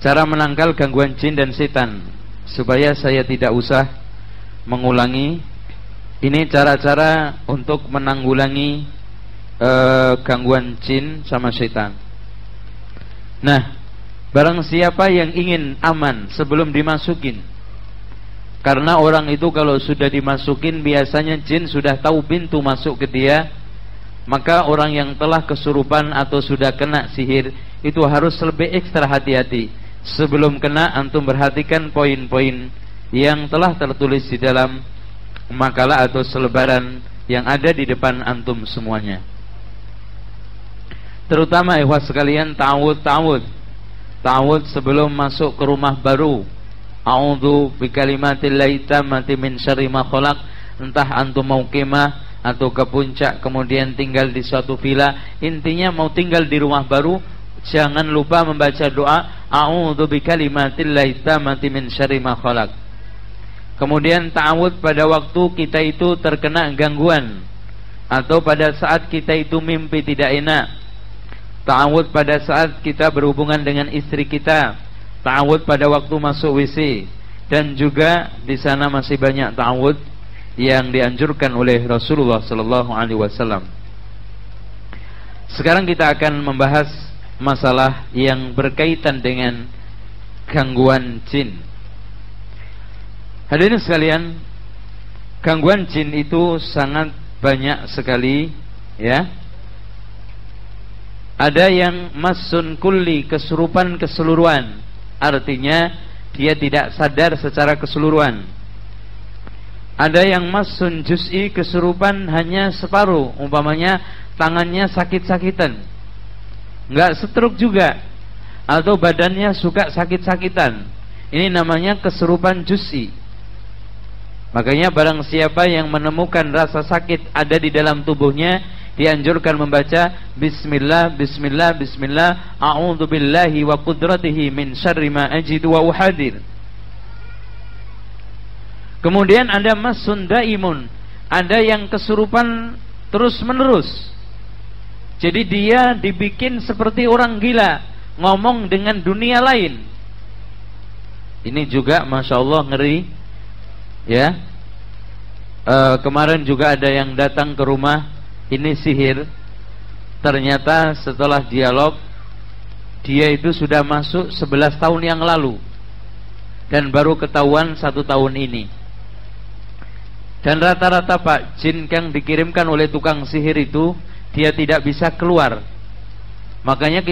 cara menangkal gangguan jin dan setan, supaya saya tidak usah mengulangi. Ini cara-cara untuk menanggulangi gangguan jin sama setan. Nah, barang siapa yang ingin aman sebelum dimasukin, karena orang itu kalau sudah dimasukin biasanya jin sudah tahu pintu masuk ke dia, maka orang yang telah kesurupan atau sudah kena sihir itu harus lebih ekstra hati-hati. Sebelum kena, antum perhatikan poin-poin yang telah tertulis di dalam makalah atau selebaran yang ada di depan antum semuanya. Terutama ikhwah sekalian, ta'awud sebelum masuk ke rumah baru. A'udzu bikalimatillahi tammati min syarri ma khalaq. Entah antum mau kemah atau ke puncak, kemudian tinggal di suatu villa, intinya mau tinggal di rumah baru, jangan lupa membaca doa a'udzu bikalimatillahi tammati min syarri ma khalaq. Kemudian ta'awud pada waktu kita itu terkena gangguan, atau pada saat kita itu mimpi tidak enak. Ta'awud pada saat kita berhubungan dengan istri kita. Ta'awud pada waktu masuk WC. Dan juga di sana masih banyak ta'awud yang dianjurkan oleh Rasulullah sallallahu alaihi wasallam. Sekarang kita akan membahas masalah yang berkaitan dengan gangguan jin. Hadirin sekalian, gangguan jin itu sangat banyak sekali, ya. Ada yang masun kulli, kesurupan keseluruhan, artinya dia tidak sadar secara keseluruhan. Ada yang masun juz'i, kesurupan hanya separuh, umpamanya tangannya sakit-sakitan, nggak stroke juga, atau badannya suka sakit-sakitan. Ini namanya kesurupan juz'i. Makanya barang siapa yang menemukan rasa sakit ada di dalam tubuhnya, dianjurkan membaca bismillah, bismillah, bismillah, a'udzu billahi wa qudratihi min syarri ma ajidu wa uhadir. Kemudian ada masun daimun, ada yang kesurupan terus menerus. Jadi dia dibikin seperti orang gila, ngomong dengan dunia lain. Ini juga masya Allah ngeri, ya. Kemarin juga ada yang datang ke rumah, ini sihir. Ternyata setelah dialog, dia itu sudah masuk 11 tahun yang lalu, dan baru ketahuan 1 tahun ini. Dan rata-rata Pak, jin yang dikirimkan oleh tukang sihir itu, dia tidak bisa keluar. Makanya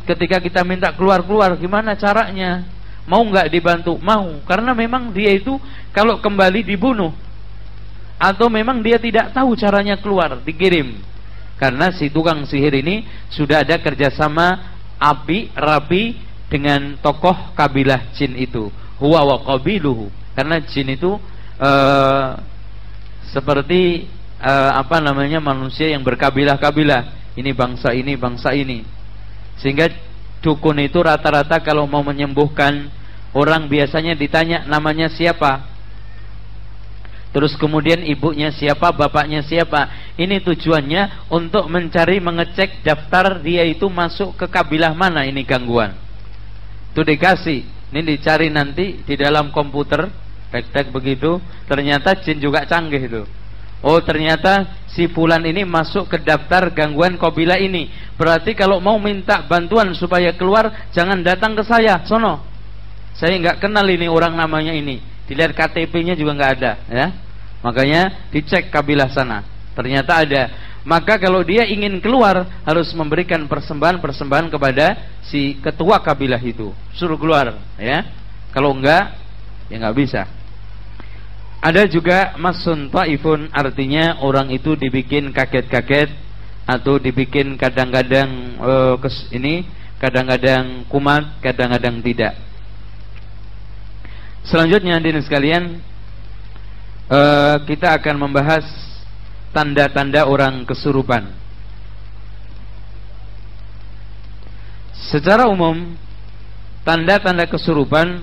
ketika kita minta keluar, gimana caranya? Mau nggak dibantu? Mau, karena memang dia itu kalau kembali dibunuh, atau memang dia tidak tahu caranya keluar, dikirim. Karena si tukang sihir ini sudah ada kerjasama rapi dengan tokoh kabilah jin itu, huwa wa qabiluhu. Karena jin itu seperti manusia yang berkabilah-kabilah. Ini bangsa ini, bangsa ini. Sehingga dukun itu rata-rata kalau mau menyembuhkan orang biasanya ditanya namanya siapa, terus kemudian ibunya siapa, bapaknya siapa. Ini tujuannya untuk mencari, mengecek daftar dia itu masuk ke kabilah mana ini gangguan. Itu dikasih, ini dicari nanti di dalam komputer, tek-tek begitu, ternyata jin juga canggih itu. Oh ternyata si fulan ini masuk ke daftar gangguan kabilah ini. Berarti kalau mau minta bantuan supaya keluar, jangan datang ke saya, sono. Saya nggak kenal ini orang namanya ini. Dilihat KTP-nya juga nggak ada, ya. Makanya dicek kabilah sana, ternyata ada. Maka kalau dia ingin keluar harus memberikan persembahan kepada si ketua kabilah itu, suruh keluar, ya. Kalau enggak, ya nggak bisa. Ada juga masun taifun, artinya orang itu dibikin kaget-kaget atau dibikin kadang-kadang kadang-kadang kumat, kadang-kadang tidak. Selanjutnya hadirin sekalian, kita akan membahas tanda-tanda orang kesurupan. Secara umum, tanda-tanda kesurupan,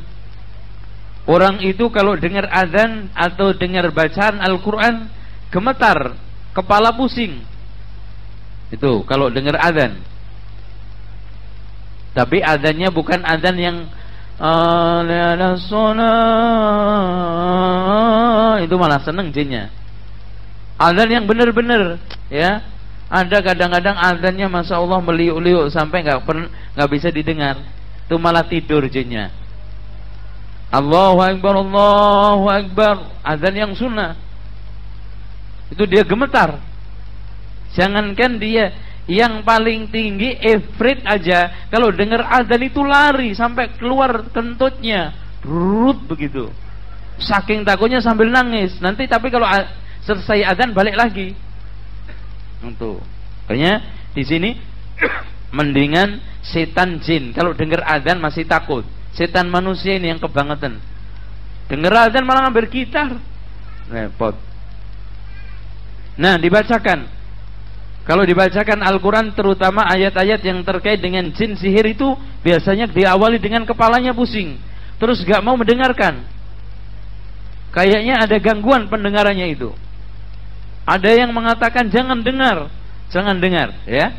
orang itu kalau dengar azan atau dengar bacaan Al-Quran gemetar, kepala pusing. Itu kalau dengar azan. Tapi azannya bukan azan yang itu malah seneng jinnya. Azan yang benar-benar, ya. Ada kadang-kadang azannya masya Allah meliuk-liuk sampai nggak bisa didengar. Itu malah tidur jinnya. Allahu Akbar, Allahu Akbar, azan yang sunnah. Itu dia gemetar. Jangankan dia yang paling tinggi, ifrit aja kalau dengar azan itu lari sampai keluar kentutnya, rut begitu. Saking takutnya sambil nangis. Nanti tapi kalau selesai azan balik lagi. Untuk. Makanya di sini mendingan setan jin kalau dengar azan masih takut. Setan manusia ini yang kebangetan. Dengar azan malah ngambil gitar. Repot. Nah, dibacakan. Kalau dibacakan Al-Quran, terutama ayat-ayat yang terkait dengan jin sihir itu biasanya diawali dengan kepalanya pusing, terus gak mau mendengarkan. Kayaknya ada gangguan pendengarannya itu. Ada yang mengatakan jangan dengar, ya.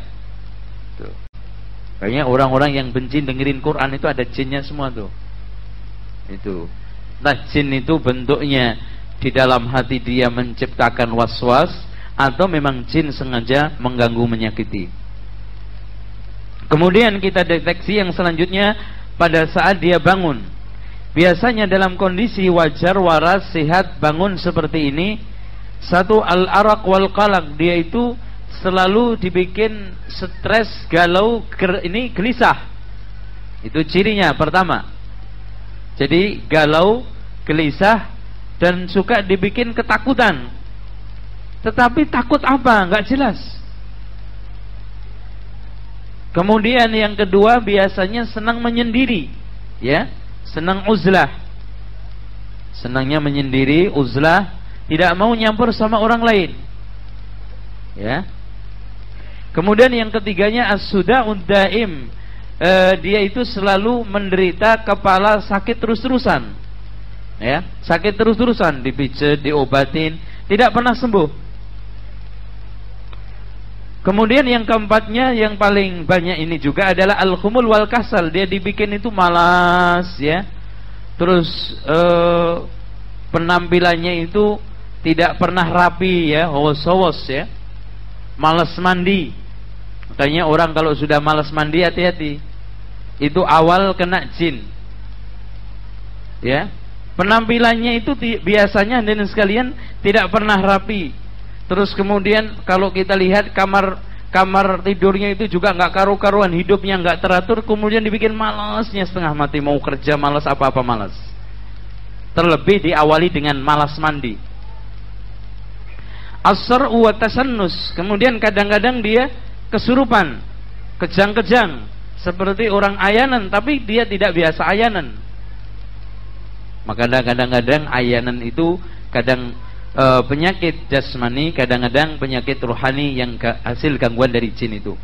Tuh. Kayaknya orang-orang yang benci dengerin Quran itu ada jinnya semua tuh. Itu. Nah, jin itu bentuknya di dalam hati dia menciptakan was-was, atau memang jin sengaja mengganggu, menyakiti. Kemudian kita deteksi yang selanjutnya pada saat dia bangun. Biasanya dalam kondisi wajar, waras, sehat, bangun seperti ini, satu al-araq wal qalaq, dia itu selalu dibikin stres, galau, gelisah. Itu cirinya pertama. Jadi galau, gelisah, dan suka dibikin ketakutan. Tetapi takut apa? Enggak jelas. Kemudian yang kedua, biasanya senang menyendiri, ya, senang uzlah. Senangnya menyendiri, uzlah, tidak mau nyampur sama orang lain, ya. Kemudian yang ketiganya as-suda'ud daim, dia itu selalu menderita kepala sakit terus-terusan, ya, sakit terus-terusan, dipijat, diobatin, tidak pernah sembuh. Kemudian yang keempatnya, yang paling banyak ini juga adalah al-khumul wal kasal, dia dibikin itu malas, ya. Terus penampilannya itu tidak pernah rapi, ya, hos-hos, ya. Malas mandi. Makanya orang kalau sudah malas mandi hati-hati. Itu awal kena jin. Ya. Penampilannya itu biasanya dan sekalian tidak pernah rapi. Terus kemudian kalau kita lihat kamar tidurnya itu juga nggak karu-karuan, hidupnya nggak teratur, kemudian dibikin malasnya setengah mati, mau kerja malas, apa-apa malas. Terlebih diawali dengan malas mandi. As-sar'u wa tasannus, kemudian kadang-kadang dia kesurupan, kejang-kejang, seperti orang ayanan, tapi dia tidak biasa ayanan. Maka kadang-kadang ayanan itu kadang penyakit jasmani, kadang-kadang penyakit rohani yang hasil gangguan dari jin itu.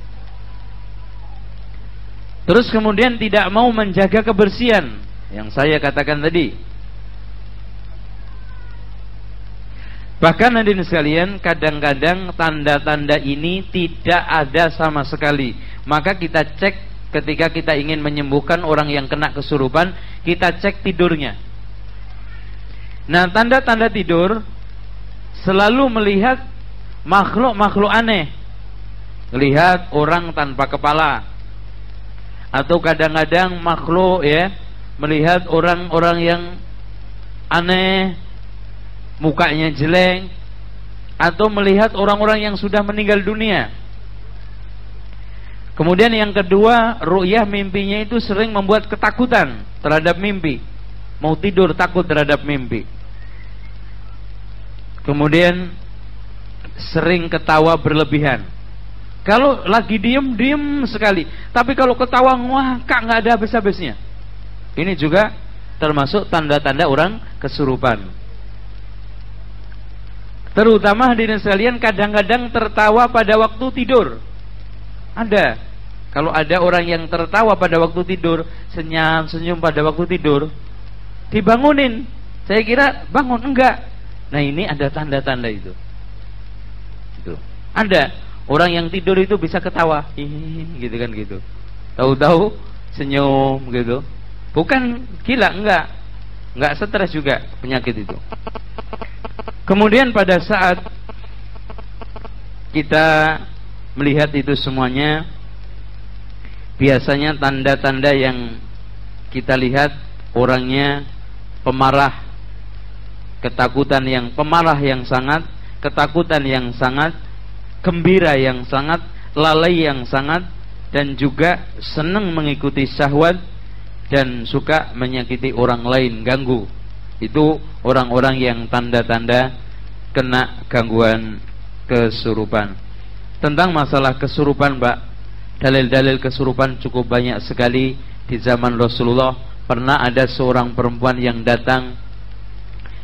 Terus kemudian tidak mau menjaga kebersihan yang saya katakan tadi. Bahkan hadirin sekalian, kadang-kadang tanda-tanda ini tidak ada sama sekali. Maka kita cek ketika kita ingin menyembuhkan orang yang kena kesurupan, kita cek tidurnya. Nah, tanda-tanda tidur selalu melihat makhluk-makhluk aneh. Lihat orang tanpa kepala. Atau kadang-kadang makhluk ya, melihat orang-orang yang aneh, mukanya jelek, atau melihat orang-orang yang sudah meninggal dunia. Kemudian yang kedua, ru'yah mimpinya itu sering membuat ketakutan terhadap mimpi. Mau tidur takut terhadap mimpi. Kemudian sering ketawa berlebihan. Kalau lagi diem sekali, tapi kalau ketawa ngakak nggak ada habis-habisnya. Ini juga termasuk tanda-tanda orang kesurupan. Terutama hadirin sekalian, kadang-kadang tertawa pada waktu tidur. Ada. Kalau ada orang yang tertawa pada waktu tidur, senyum pada waktu tidur, dibangunin. Saya kira bangun, enggak. Nah, ini ada tanda-tanda itu. Itu. Ada. Orang yang tidur itu bisa ketawa, gitu kan gitu. Tahu-tahu senyum gitu. Bukan gila, enggak stres juga penyakit itu. Kemudian pada saat kita melihat itu semuanya, biasanya tanda-tanda yang kita lihat orangnya pemarah, ketakutan yang pemarah yang sangat, ketakutan yang sangat, gembira yang sangat, lalai yang sangat, dan juga senang mengikuti syahwat dan suka menyakiti orang lain, ganggu. Itu orang-orang yang tanda-tanda kena gangguan kesurupan. Tentang masalah kesurupan, Mbak, dalil-dalil kesurupan cukup banyak sekali. Di zaman Rasulullah pernah ada seorang perempuan yang datang,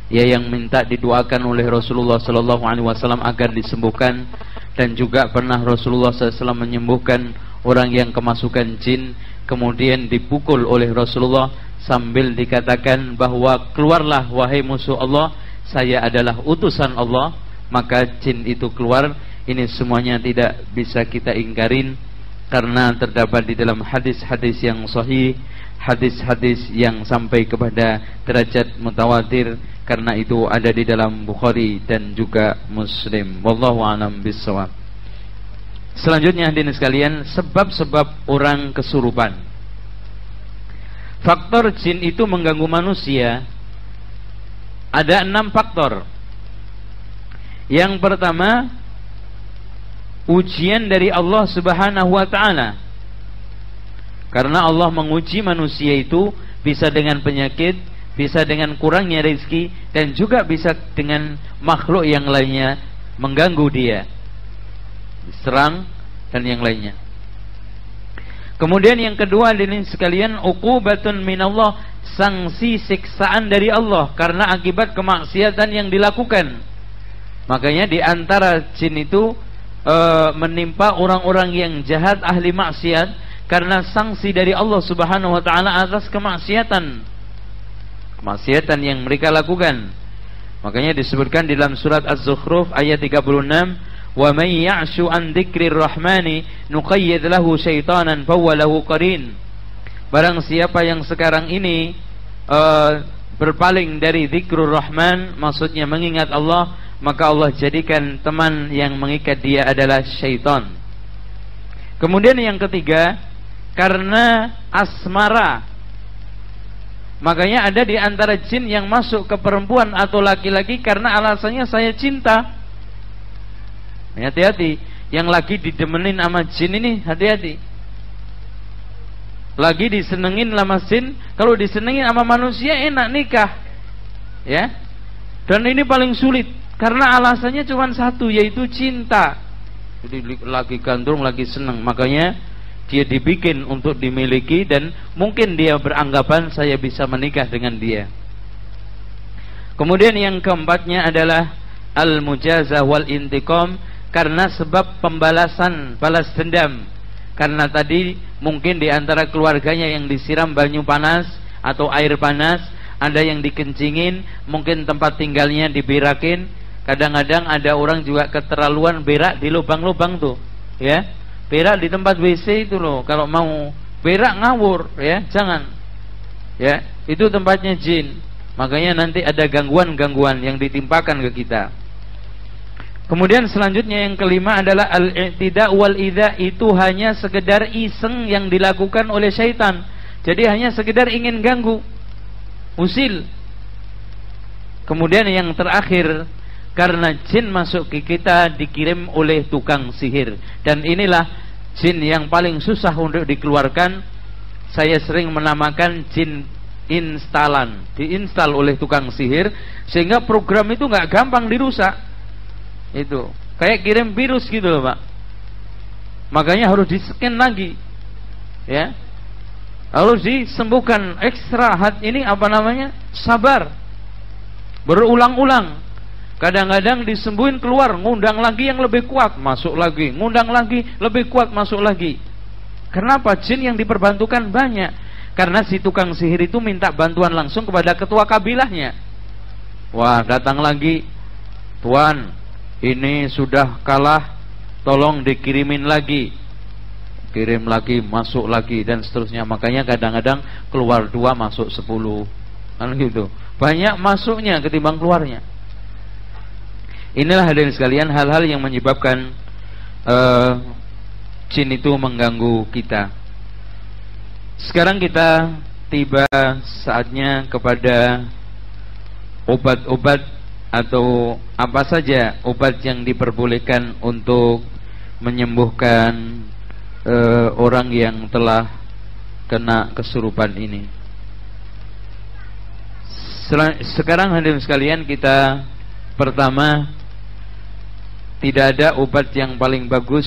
yang minta didoakan oleh Rasulullah SAW agar disembuhkan. Dan juga pernah Rasulullah SAW menyembuhkan orang yang kemasukan jin, kemudian dipukul oleh Rasulullah sambil dikatakan bahwa keluarlah wahai musuh Allah, saya adalah utusan Allah. Maka jin itu keluar. Ini semuanya tidak bisa kita ingkarin, karena terdapat di dalam hadis-hadis yang sahih, hadis-hadis yang sampai kepada derajat mutawatir. Karena itu ada di dalam Bukhari dan juga Muslim. Wallahu a'lam bishawab. Selanjutnya hadirin sekalian, sebab-sebab orang kesurupan. Faktor jin itu mengganggu manusia. Ada 6 faktor. Yang pertama, ujian dari Allah Subhanahu wa ta'ala. Karena Allah menguji manusia itu bisa dengan penyakit, bisa dengan kurangnya rezeki, dan juga bisa dengan makhluk yang lainnya mengganggu dia, diserang dan yang lainnya. Kemudian yang kedua hadirin sekalian, uqubatun minallah, sanksi siksaan dari Allah karena akibat kemaksiatan yang dilakukan. Makanya di antara jin itu menimpa orang-orang yang jahat, ahli maksiat, karena sanksi dari Allah Subhanahu wa ta'ala atas kemaksiatan yang mereka lakukan. Makanya disebutkan di dalam surat Az-Zukhruf ayat 36, wa may ya'shu an dzikrir rahmani nuqayyid lahu syaitanan fahuwa lahu qarin. Barang siapa yang sekarang ini berpaling dari zikrur rahman, maksudnya mengingat Allah, maka Allah jadikan teman yang mengikat dia adalah syaitan. Kemudian yang ketiga, karena asmara. Makanya ada di antara jin yang masuk ke perempuan atau laki-laki karena alasannya saya cinta. Hati-hati, yang lagi didemenin sama jin ini hati-hati. Lagi disenengin sama jin, kalau disenengin sama manusia enak nikah. Ya. Dan ini paling sulit karena alasannya cuma satu, yaitu cinta. Jadi lagi gandrung, lagi seneng, makanya dia dibikin untuk dimiliki, dan mungkin dia beranggapan saya bisa menikah dengan dia. Kemudian yang keempatnya adalah al-mujazah wal intiqam, karena sebab pembalasan, balas dendam Karena tadi mungkin di antara keluarganya yang disiram banyu panas atau air panas, ada yang dikencingin, mungkin tempat tinggalnya diberakin. Kadang-kadang ada orang juga keterlaluan berak di lubang-lubang tuh, ya. Berak di tempat WC itu loh. Kalau mau berak ngawur, ya, jangan. Ya, itu tempatnya jin. Makanya nanti ada gangguan-gangguan yang ditimpakan ke kita. Kemudian selanjutnya yang kelima adalah al-i'tida wal idza, itu hanya sekedar iseng yang dilakukan oleh syaitan. Jadi hanya sekedar ingin ganggu, usil. Kemudian yang terakhir, karena jin masuk ke kita dikirim oleh tukang sihir. Dan inilah jin yang paling susah untuk dikeluarkan. Saya sering menamakan jin instalan, diinstal oleh tukang sihir, sehingga program itu nggak gampang dirusak. Itu kayak kirim virus gitu loh Pak. Makanya harus di-scan lagi, ya, harus disembuhkan ekstra. Ini apa namanya, sabar, berulang-ulang. Kadang-kadang disembuhin keluar, ngundang lagi yang lebih kuat, masuk lagi, ngundang lagi lebih kuat, masuk lagi. Kenapa? Jin yang diperbantukan banyak. Karena si tukang sihir itu minta bantuan langsung kepada ketua kabilahnya. Wah, datang lagi, tuan, ini sudah kalah, tolong dikirimin lagi. Kirim lagi, masuk lagi, dan seterusnya. Makanya kadang-kadang keluar 2 masuk 10, kan gitu. Banyak masuknya ketimbang keluarnya. Inilah hadirin sekalian hal-hal yang menyebabkan jin itu mengganggu kita. Sekarang kita tiba saatnya kepada obat-obat atau apa saja obat yang diperbolehkan untuk menyembuhkan orang yang telah kena kesurupan ini. Sekarang hadirin sekalian, kita pertama, tidak ada obat yang paling bagus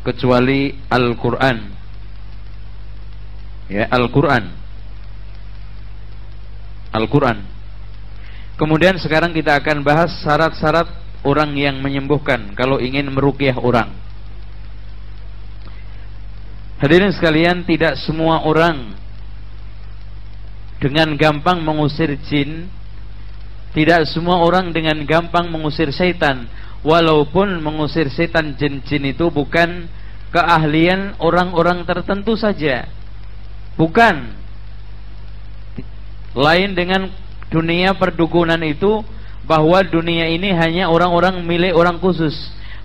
kecuali Al-Quran. Ya, Al-Quran. Al-Quran. Kemudian sekarang kita akan bahas syarat-syarat orang yang menyembuhkan kalau ingin meruqyah orang. Hadirin sekalian, tidak semua orang dengan gampang mengusir jin. Tidak semua orang dengan gampang mengusir syaitan. Walaupun mengusir setan, jin-jin itu bukan keahlian orang-orang tertentu saja. Bukan. Lain dengan dunia perdukunan itu, bahwa dunia ini hanya orang-orang milik orang khusus.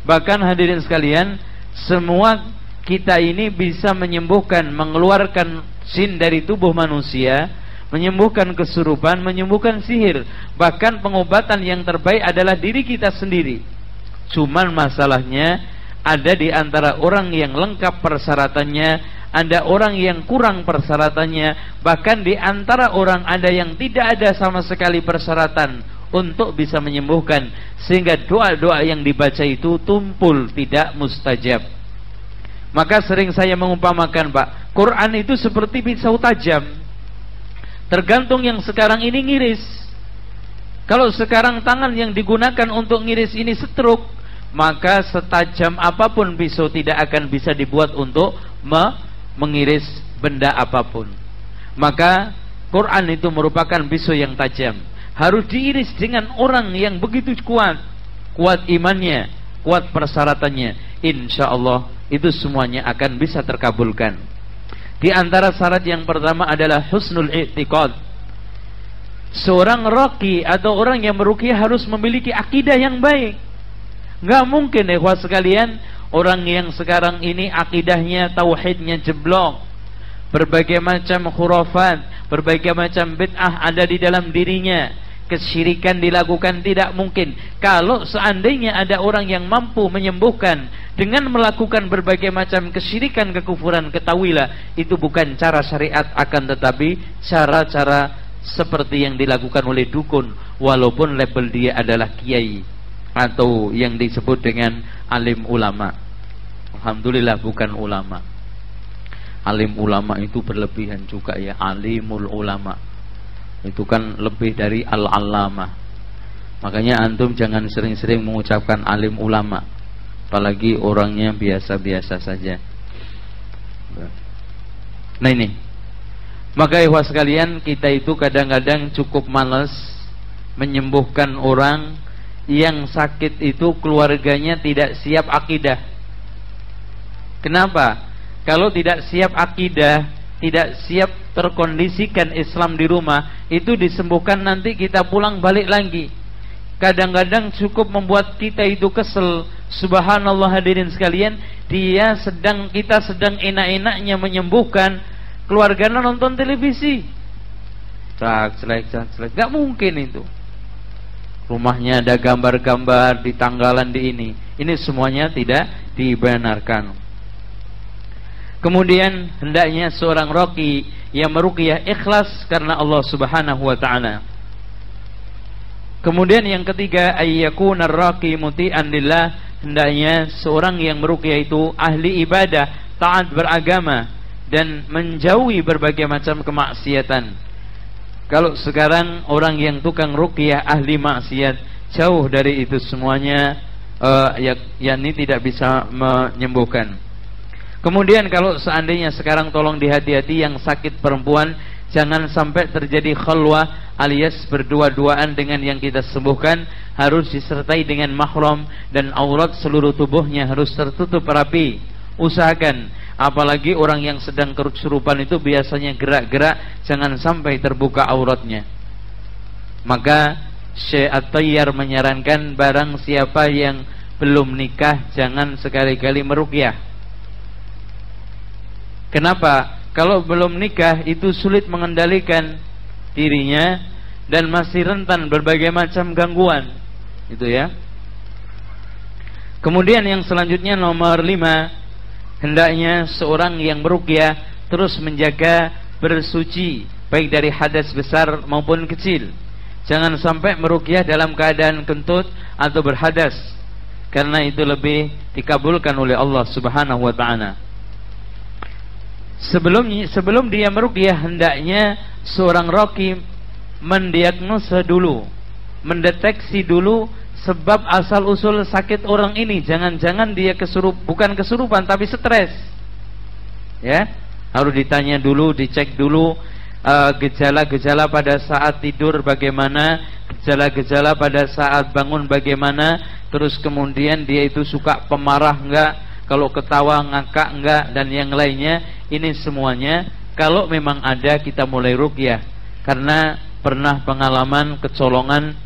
Bahkan hadirin sekalian, semua kita ini bisa menyembuhkan, mengeluarkan jin dari tubuh manusia, menyembuhkan kesurupan, menyembuhkan sihir. Bahkan pengobatan yang terbaik adalah diri kita sendiri. Cuman masalahnya ada di antara orang yang lengkap persyaratannya, ada orang yang kurang persyaratannya, bahkan di antara orang ada yang tidak ada sama sekali persyaratan untuk bisa menyembuhkan, sehingga doa-doa yang dibaca itu tumpul, tidak mustajab. Maka sering saya mengumpamakan, Pak, Quran itu seperti pisau tajam. Tergantung yang sekarang ini ngiris. Kalau sekarang tangan yang digunakan untuk ngiris ini setruk, maka setajam apapun pisau tidak akan bisa dibuat untuk mengiris benda apapun. Maka Quran itu merupakan pisau yang tajam, harus diiris dengan orang yang begitu kuat imannya, kuat persyaratannya. Insya Allah itu semuanya akan bisa terkabulkan. Di antara syarat yang pertama adalah husnul i'tiqad. Seorang raqi atau orang yang meruqyah harus memiliki akidah yang baik. Nggak mungkin ikhwah sekalian, orang yang sekarang ini akidahnya, tauhidnya jeblok, berbagai macam khurafat, berbagai macam bid'ah ada di dalam dirinya, kesyirikan dilakukan, tidak mungkin. Kalau seandainya ada orang yang mampu menyembuhkan dengan melakukan berbagai macam kesyirikan, kekufuran, ketahuilah itu bukan cara syariat, akan tetapi cara-cara seperti yang dilakukan oleh dukun, walaupun label dia adalah kiai atau yang disebut dengan alim ulama. Alhamdulillah bukan ulama. Alim ulama itu berlebihan juga ya. Alimul ulama itu kan lebih dari al-allamah. Makanya antum jangan sering-sering mengucapkan alim ulama, apalagi orangnya biasa-biasa saja. Nah ini, maka ikhwah sekalian, kita itu kadang-kadang cukup malas menyembuhkan orang yang sakit itu keluarganya tidak siap akidah. Kenapa? Kalau tidak siap akidah, tidak siap terkondisikan Islam di rumah, itu disembuhkan nanti kita pulang balik lagi. Kadang-kadang cukup membuat kita itu kesel. Subhanallah hadirin sekalian, kita sedang enak-enaknya menyembuhkan, keluarganya nonton televisi. Celek. Gak mungkin itu. Rumahnya ada gambar-gambar di tanggalan di ini. Ini semuanya tidak dibenarkan. Kemudian hendaknya seorang raqi yang meruqyah ikhlas karena Allah Subhanahu wa taala. Kemudian yang ketiga, ayyakuna ar-raqi muti'an lillah, hendaknya seorang yang meruqyah itu ahli ibadah, taat beragama dan menjauhi berbagai macam kemaksiatan. Kalau sekarang orang yang tukang ruqyah ahli maksiat, jauh dari itu semuanya, yakni tidak bisa menyembuhkan. Kemudian kalau seandainya sekarang, tolong dihati-hati yang sakit perempuan, jangan sampai terjadi khalwah alias berdua-duaan dengan yang kita sembuhkan, harus disertai dengan mahram dan aurat seluruh tubuhnya harus tertutup rapi. Usahakan, apalagi orang yang sedang kesurupan itu biasanya gerak-gerak, jangan sampai terbuka auratnya. Maka Syekh At-Tayyar menyarankan barang siapa yang belum nikah jangan sekali-kali meruqyah. Kenapa? Kalau belum nikah itu sulit mengendalikan dirinya dan masih rentan berbagai macam gangguan, itu ya. Kemudian yang selanjutnya nomor 5, hendaknya seorang yang meruqyah terus menjaga bersuci baik dari hadas besar maupun kecil. Jangan sampai meruqyah dalam keadaan kentut atau berhadas, karena itu lebih dikabulkan oleh Allah Subhanahu wa taala. Sebelum dia meruqyah, hendaknya seorang raqi mendiagnosa dulu, mendeteksi dulu sebab asal usul sakit orang ini. Jangan-jangan dia bukan kesurupan tapi stres. Ya, harus ditanya dulu, dicek dulu gejala-gejala pada saat tidur bagaimana, gejala-gejala pada saat bangun bagaimana, terus kemudian dia itu suka pemarah enggak, kalau ketawa ngakak enggak, dan yang lainnya. Ini semuanya kalau memang ada, kita mulai ruqyah. Karena pernah pengalaman kecolongan,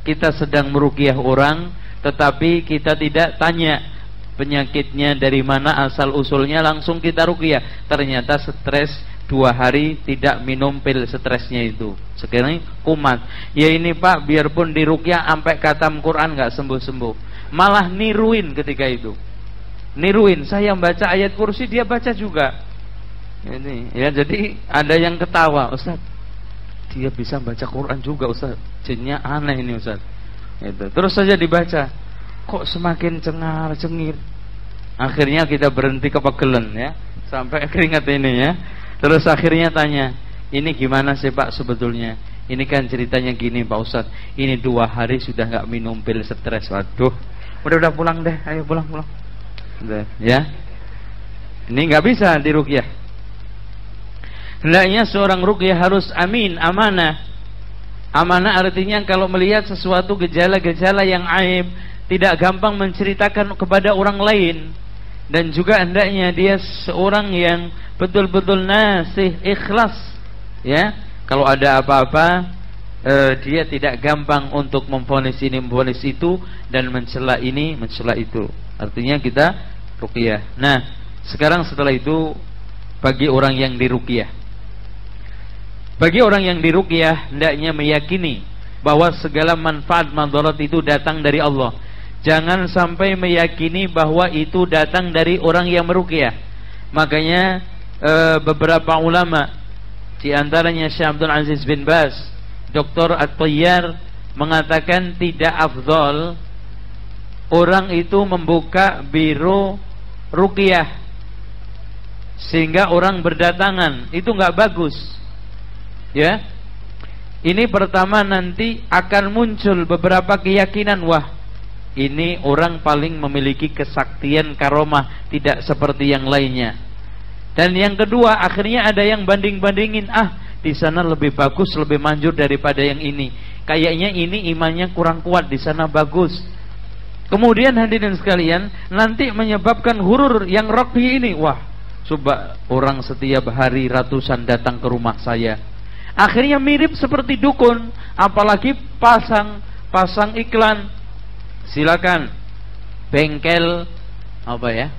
kita sedang meruqyah orang tetapi kita tidak tanya penyakitnya dari mana asal usulnya, langsung kita ruqyah. Ternyata stres 2 hari tidak minum pil stresnya itu, sekarang kumat. Ya ini Pak, biarpun diruqyah sampai khatam Quran nggak sembuh-sembuh, malah niruin ketika itu. Niruin, saya baca ayat kursi, dia baca juga. Ini ya, jadi ada yang ketawa, Ustaz, dia bisa baca Quran juga Ustaz, jinnya aneh ini Ustaz. Itu terus saja dibaca, kok semakin cengar-cengir. Akhirnya kita berhenti kepegelen ya, sampai keringat ini ya. Terus akhirnya tanya, ini gimana sih Pak sebetulnya? Ini kan ceritanya gini Pak Ustaz, ini 2 hari sudah nggak minum pil stres. Waduh, udah pulang deh, ayo pulang. Udah, ya, ini nggak bisa diruqyah. Hendaknya seorang ruqyah harus amin, amanah. Amanah artinya kalau melihat sesuatu gejala-gejala yang aib, tidak gampang menceritakan kepada orang lain. Dan juga hendaknya dia seorang yang betul-betul nasih, ikhlas. Ya, kalau ada apa-apa, dia tidak gampang untuk memvonis ini, memvonis itu, dan mencela ini, mencela itu. Artinya kita ruqyah. Nah, sekarang setelah itu bagi orang yang diruqyah. Bagi orang yang diruqyah hendaknya meyakini bahwa segala manfaat madarat itu datang dari Allah. Jangan sampai meyakini bahwa itu datang dari orang yang meruqyah. Makanya beberapa ulama, di antaranya Syekh Abdul Aziz bin Baz, Dr. At-Tayyar mengatakan tidak afdol orang itu membuka biro ruqyah sehingga orang berdatangan, itu nggak bagus. Ya, ini pertama nanti akan muncul beberapa keyakinan, wah ini orang paling memiliki kesaktian karomah, tidak seperti yang lainnya. Dan yang kedua, akhirnya ada yang banding-bandingin, di sana lebih bagus, lebih manjur daripada yang ini. Kayaknya ini imannya kurang kuat, di sana bagus. Kemudian hadirin sekalian, nanti menyebabkan hurur yang roqi ini. Wah, coba orang setiap hari ratusan datang ke rumah saya. Akhirnya mirip seperti dukun, apalagi pasang iklan. Silakan bengkel apa ya?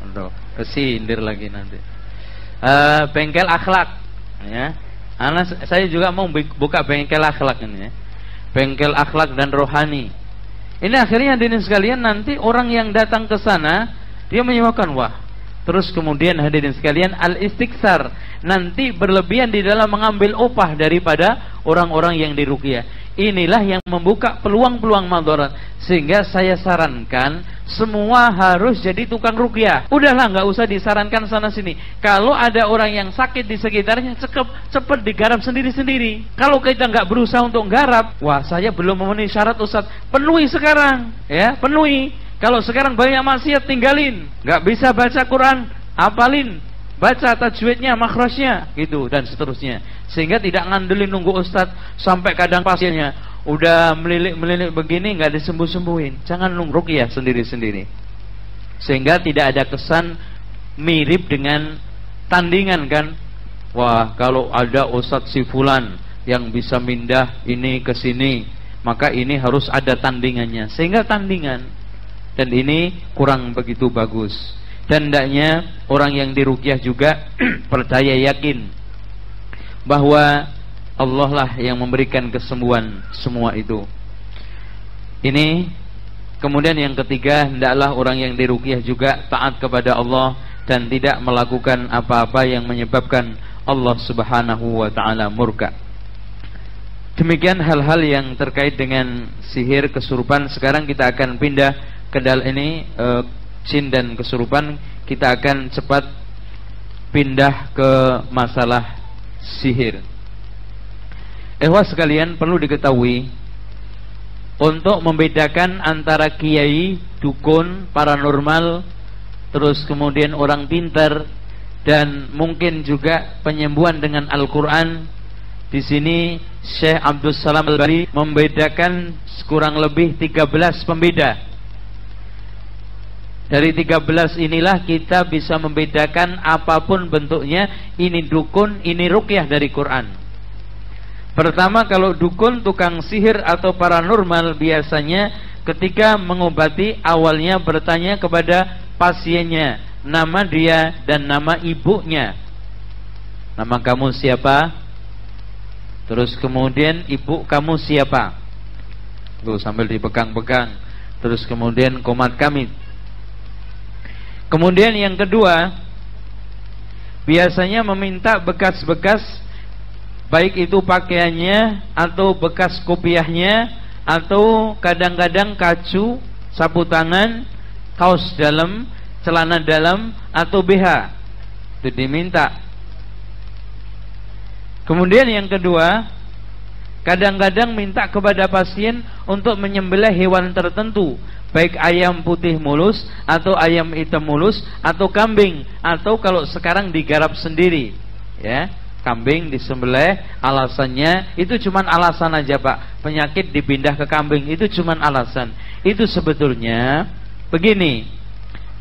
Aduh, kesindir lagi nanti. Bengkel akhlak, ya. Saya juga mau buka bengkel akhlak ini, ya. Bengkel akhlak dan rohani. Ini akhirnya hadirin sekalian, nanti orang yang datang ke sana dia menyewakan, wah. Terus kemudian hadirin sekalian, al-istiksar, nanti berlebihan di dalam mengambil upah daripada orang-orang yang diruqyah. Inilah yang membuka peluang-peluang madarat. Sehingga saya sarankan semua harus jadi tukang ruqyah. Udahlah, nggak usah disarankan sana sini. Kalau ada orang yang sakit di sekitarnya, cepat digarap sendiri-sendiri. Kalau kita nggak berusaha untuk garap, wah saya belum memenuhi syarat Ustaz. Penuhi sekarang, ya, penuhi. Kalau sekarang banyak maksiat, tinggalin. Nggak bisa baca Quran, hafalin. Baca tajwidnya, makhrajnya, gitu, dan seterusnya. Sehingga tidak ngandelin nunggu Ustadz. Sampai kadang pasiennya udah melilik-melilik begini, nggak disembuh-sembuhin. Jangan nunggu ruqyah sendiri-sendiri. Sehingga tidak ada kesan mirip dengan tandingan, kan. Wah, kalau ada Ustadz si fulan yang bisa mindah ini ke sini, maka ini harus ada tandingannya. Sehingga tandingan. Dan ini kurang begitu bagus. Dan hendaknya orang yang diruqyah juga percaya yakin bahwa Allah lah yang memberikan kesembuhan semua itu. Ini kemudian yang ketiga, hendaklah orang yang diruqyah juga taat kepada Allah dan tidak melakukan apa-apa yang menyebabkan Allah Subhanahu wa taala murka. Demikian hal-hal yang terkait dengan sihir, kesurupan. Sekarang kita akan pindah ke jin dan kesurupan. Kita akan cepat pindah ke masalah sihir. Ehwah sekalian, perlu diketahui untuk membedakan antara kiai, dukun, paranormal, terus kemudian orang pintar, dan mungkin juga penyembuhan dengan Al-Quran. Di sini Syekh Abdul Salam Al-Bari membedakan kurang lebih 13 pembeda. Dari 13 inilah kita bisa membedakan apapun bentuknya, ini dukun, ini ruqyah dari Quran. Pertama, kalau dukun, tukang sihir atau paranormal, biasanya ketika mengobati awalnya bertanya kepada pasiennya, nama dia dan nama ibunya. Nama kamu siapa? Terus kemudian ibu kamu siapa? Tuh, sambil dipegang-pegang. Terus kemudian qomat kamit. Kemudian yang kedua, biasanya meminta bekas-bekas, baik itu pakaiannya atau bekas kopiahnya, atau kadang-kadang kacu, sapu tangan, kaos dalam, celana dalam, atau BH. Itu diminta. Kemudian yang kedua, kadang-kadang minta kepada pasien untuk menyembelih hewan tertentu, baik ayam putih mulus, atau ayam hitam mulus, atau kambing, atau kalau sekarang digarap sendiri, ya, kambing disembelih. Alasannya itu cuman alasan aja, Pak. Penyakit dipindah ke kambing, itu cuman alasan. Itu sebetulnya begini,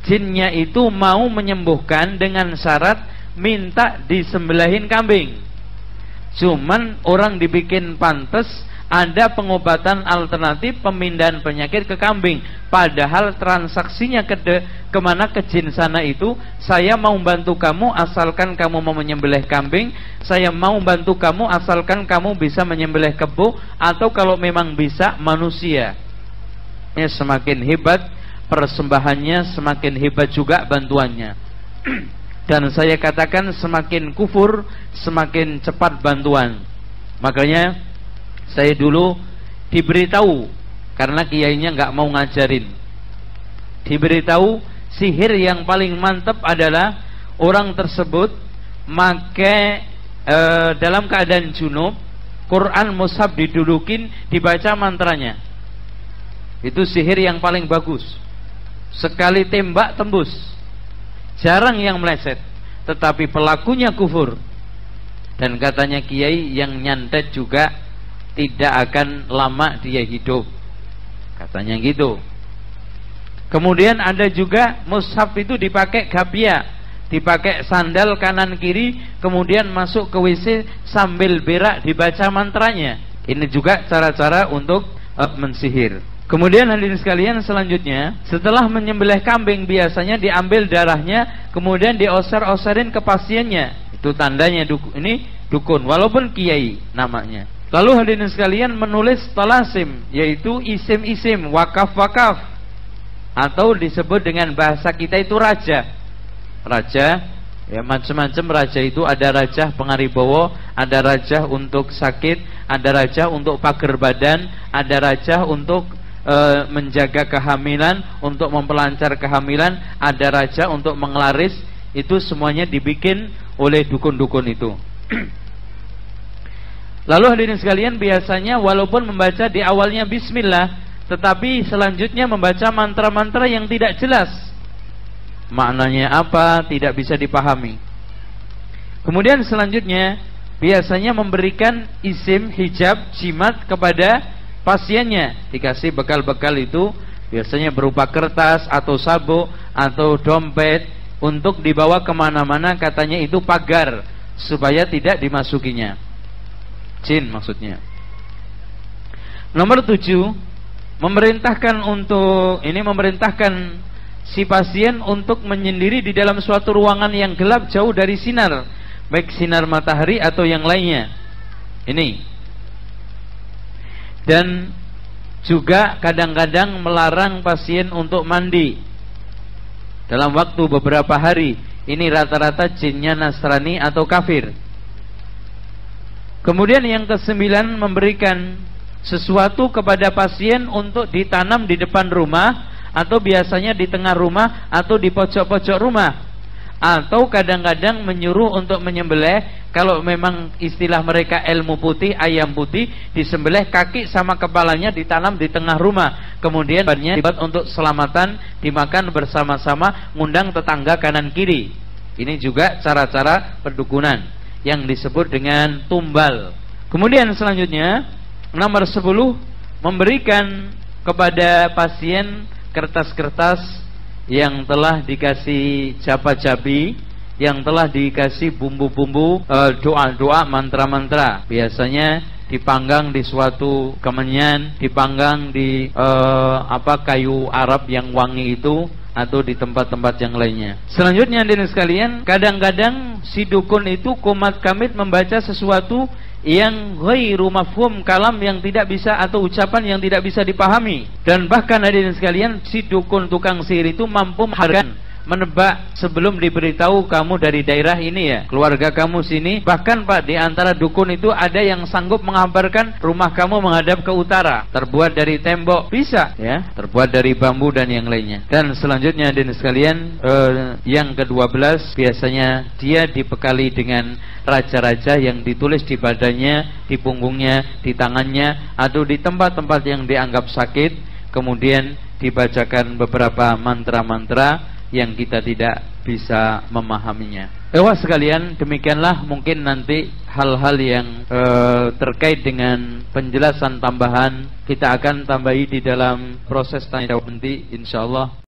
jinnya itu mau menyembuhkan dengan syarat minta disembelihin kambing. Cuman orang dibikin pantes, ada pengobatan alternatif pemindahan penyakit ke kambing. Padahal transaksinya kemana, ke jin sana itu, saya mau bantu kamu asalkan kamu mau menyembelih kambing, saya mau bantu kamu asalkan kamu bisa menyembelih kebo, atau kalau memang bisa manusia. Ya, semakin hebat persembahannya, semakin hebat juga bantuannya. Dan saya katakan semakin kufur, semakin cepat bantuan. Makanya saya dulu diberitahu, karena kiainya nggak mau ngajarin, diberitahu sihir yang paling mantap adalah orang tersebut make dalam keadaan junub, Quran mushaf didudukin, dibaca mantranya. Itu sihir yang paling bagus. Sekali tembak tembus, jarang yang meleset. tetapi pelakunya kufur. Dan katanya kiai, yang nyantet juga tidak akan lama dia hidup, katanya gitu. Kemudian ada juga mushaf itu dipakai gapia, dipakai sandal kanan kiri, kemudian masuk ke WC sambil berak dibaca mantranya. Ini juga cara-cara untuk mensihir. Kemudian hadirin sekalian, selanjutnya setelah menyembelih kambing biasanya diambil darahnya, kemudian dioser-oserin ke pasiennya. Itu tandanya ini dukun, walaupun kiai namanya. Lalu hadirin sekalian, menulis talasim, yaitu isim-isim, wakaf-wakaf, atau disebut dengan bahasa kita itu raja. Raja, ya macam-macam raja itu. Ada raja pengaribowo, ada raja untuk sakit, ada raja untuk pagar badan, ada raja untuk menjaga kehamilan, untuk memperlancar kehamilan, ada raja untuk mengelaris. Itu semuanya dibikin oleh dukun-dukun itu. Lalu hadirin sekalian, biasanya walaupun membaca di awalnya bismillah, tetapi selanjutnya membaca mantra-mantra yang tidak jelas maknanya apa, tidak bisa dipahami. Kemudian selanjutnya biasanya memberikan isim, hijab, jimat kepada pasiennya. Dikasih bekal-bekal itu, biasanya berupa kertas atau sabuk atau dompet, untuk dibawa kemana-mana, katanya itu pagar supaya tidak dimasukinya jin maksudnya. Nomor 7, memerintahkan si pasien untuk menyendiri di dalam suatu ruangan yang gelap, jauh dari sinar, baik sinar matahari atau yang lainnya. Ini. Dan juga kadang-kadang melarang pasien untuk mandi dalam waktu beberapa hari. Ini rata-rata jinnya Nasrani atau kafir. Kemudian yang ke-9, memberikan sesuatu kepada pasien untuk ditanam di depan rumah, atau biasanya di tengah rumah, atau di pojok-pojok rumah. Atau kadang-kadang menyuruh untuk menyembelih, kalau memang istilah mereka ilmu putih, ayam putih, disembelih kaki sama kepalanya ditanam di tengah rumah. Kemudian bahannya dibuat untuk selamatan, dimakan bersama-sama, ngundang tetangga kanan kiri. Ini juga cara-cara perdukunan yang disebut dengan tumbal. Kemudian selanjutnya nomor 10, memberikan kepada pasien kertas-kertas yang telah dikasih japa-jabi, yang telah dikasih bumbu-bumbu, doa-doa, mantra-mantra. Biasanya dipanggang di suatu kemenyan, dipanggang di kayu Arab yang wangi itu, atau di tempat-tempat yang lainnya. Selanjutnya hadirin sekalian, kadang-kadang si dukun itu kumat kamit membaca sesuatu yang ghairu mafhum, kalam yang tidak bisa, atau ucapan yang tidak bisa dipahami. Dan bahkan hadirin sekalian, si dukun tukang sihir itu mampu menebak sebelum diberitahu, kamu dari daerah ini ya, keluarga kamu sini. Bahkan Pak, di antara dukun itu ada yang sanggup mengabarkan rumah kamu menghadap ke utara, terbuat dari tembok, bisa ya, terbuat dari bambu dan yang lainnya. Dan selanjutnya hadirin sekalian, yang ke-12, biasanya dia dibekali dengan raja-raja yang ditulis di badannya, di punggungnya, di tangannya, atau di tempat-tempat yang dianggap sakit. Kemudian dibacakan beberapa mantra-mantra yang kita tidak bisa memahaminya. Sekalian, demikianlah mungkin nanti hal-hal yang terkait dengan penjelasan tambahan kita akan tambahi di dalam proses tanya jawab nanti, insyaallah.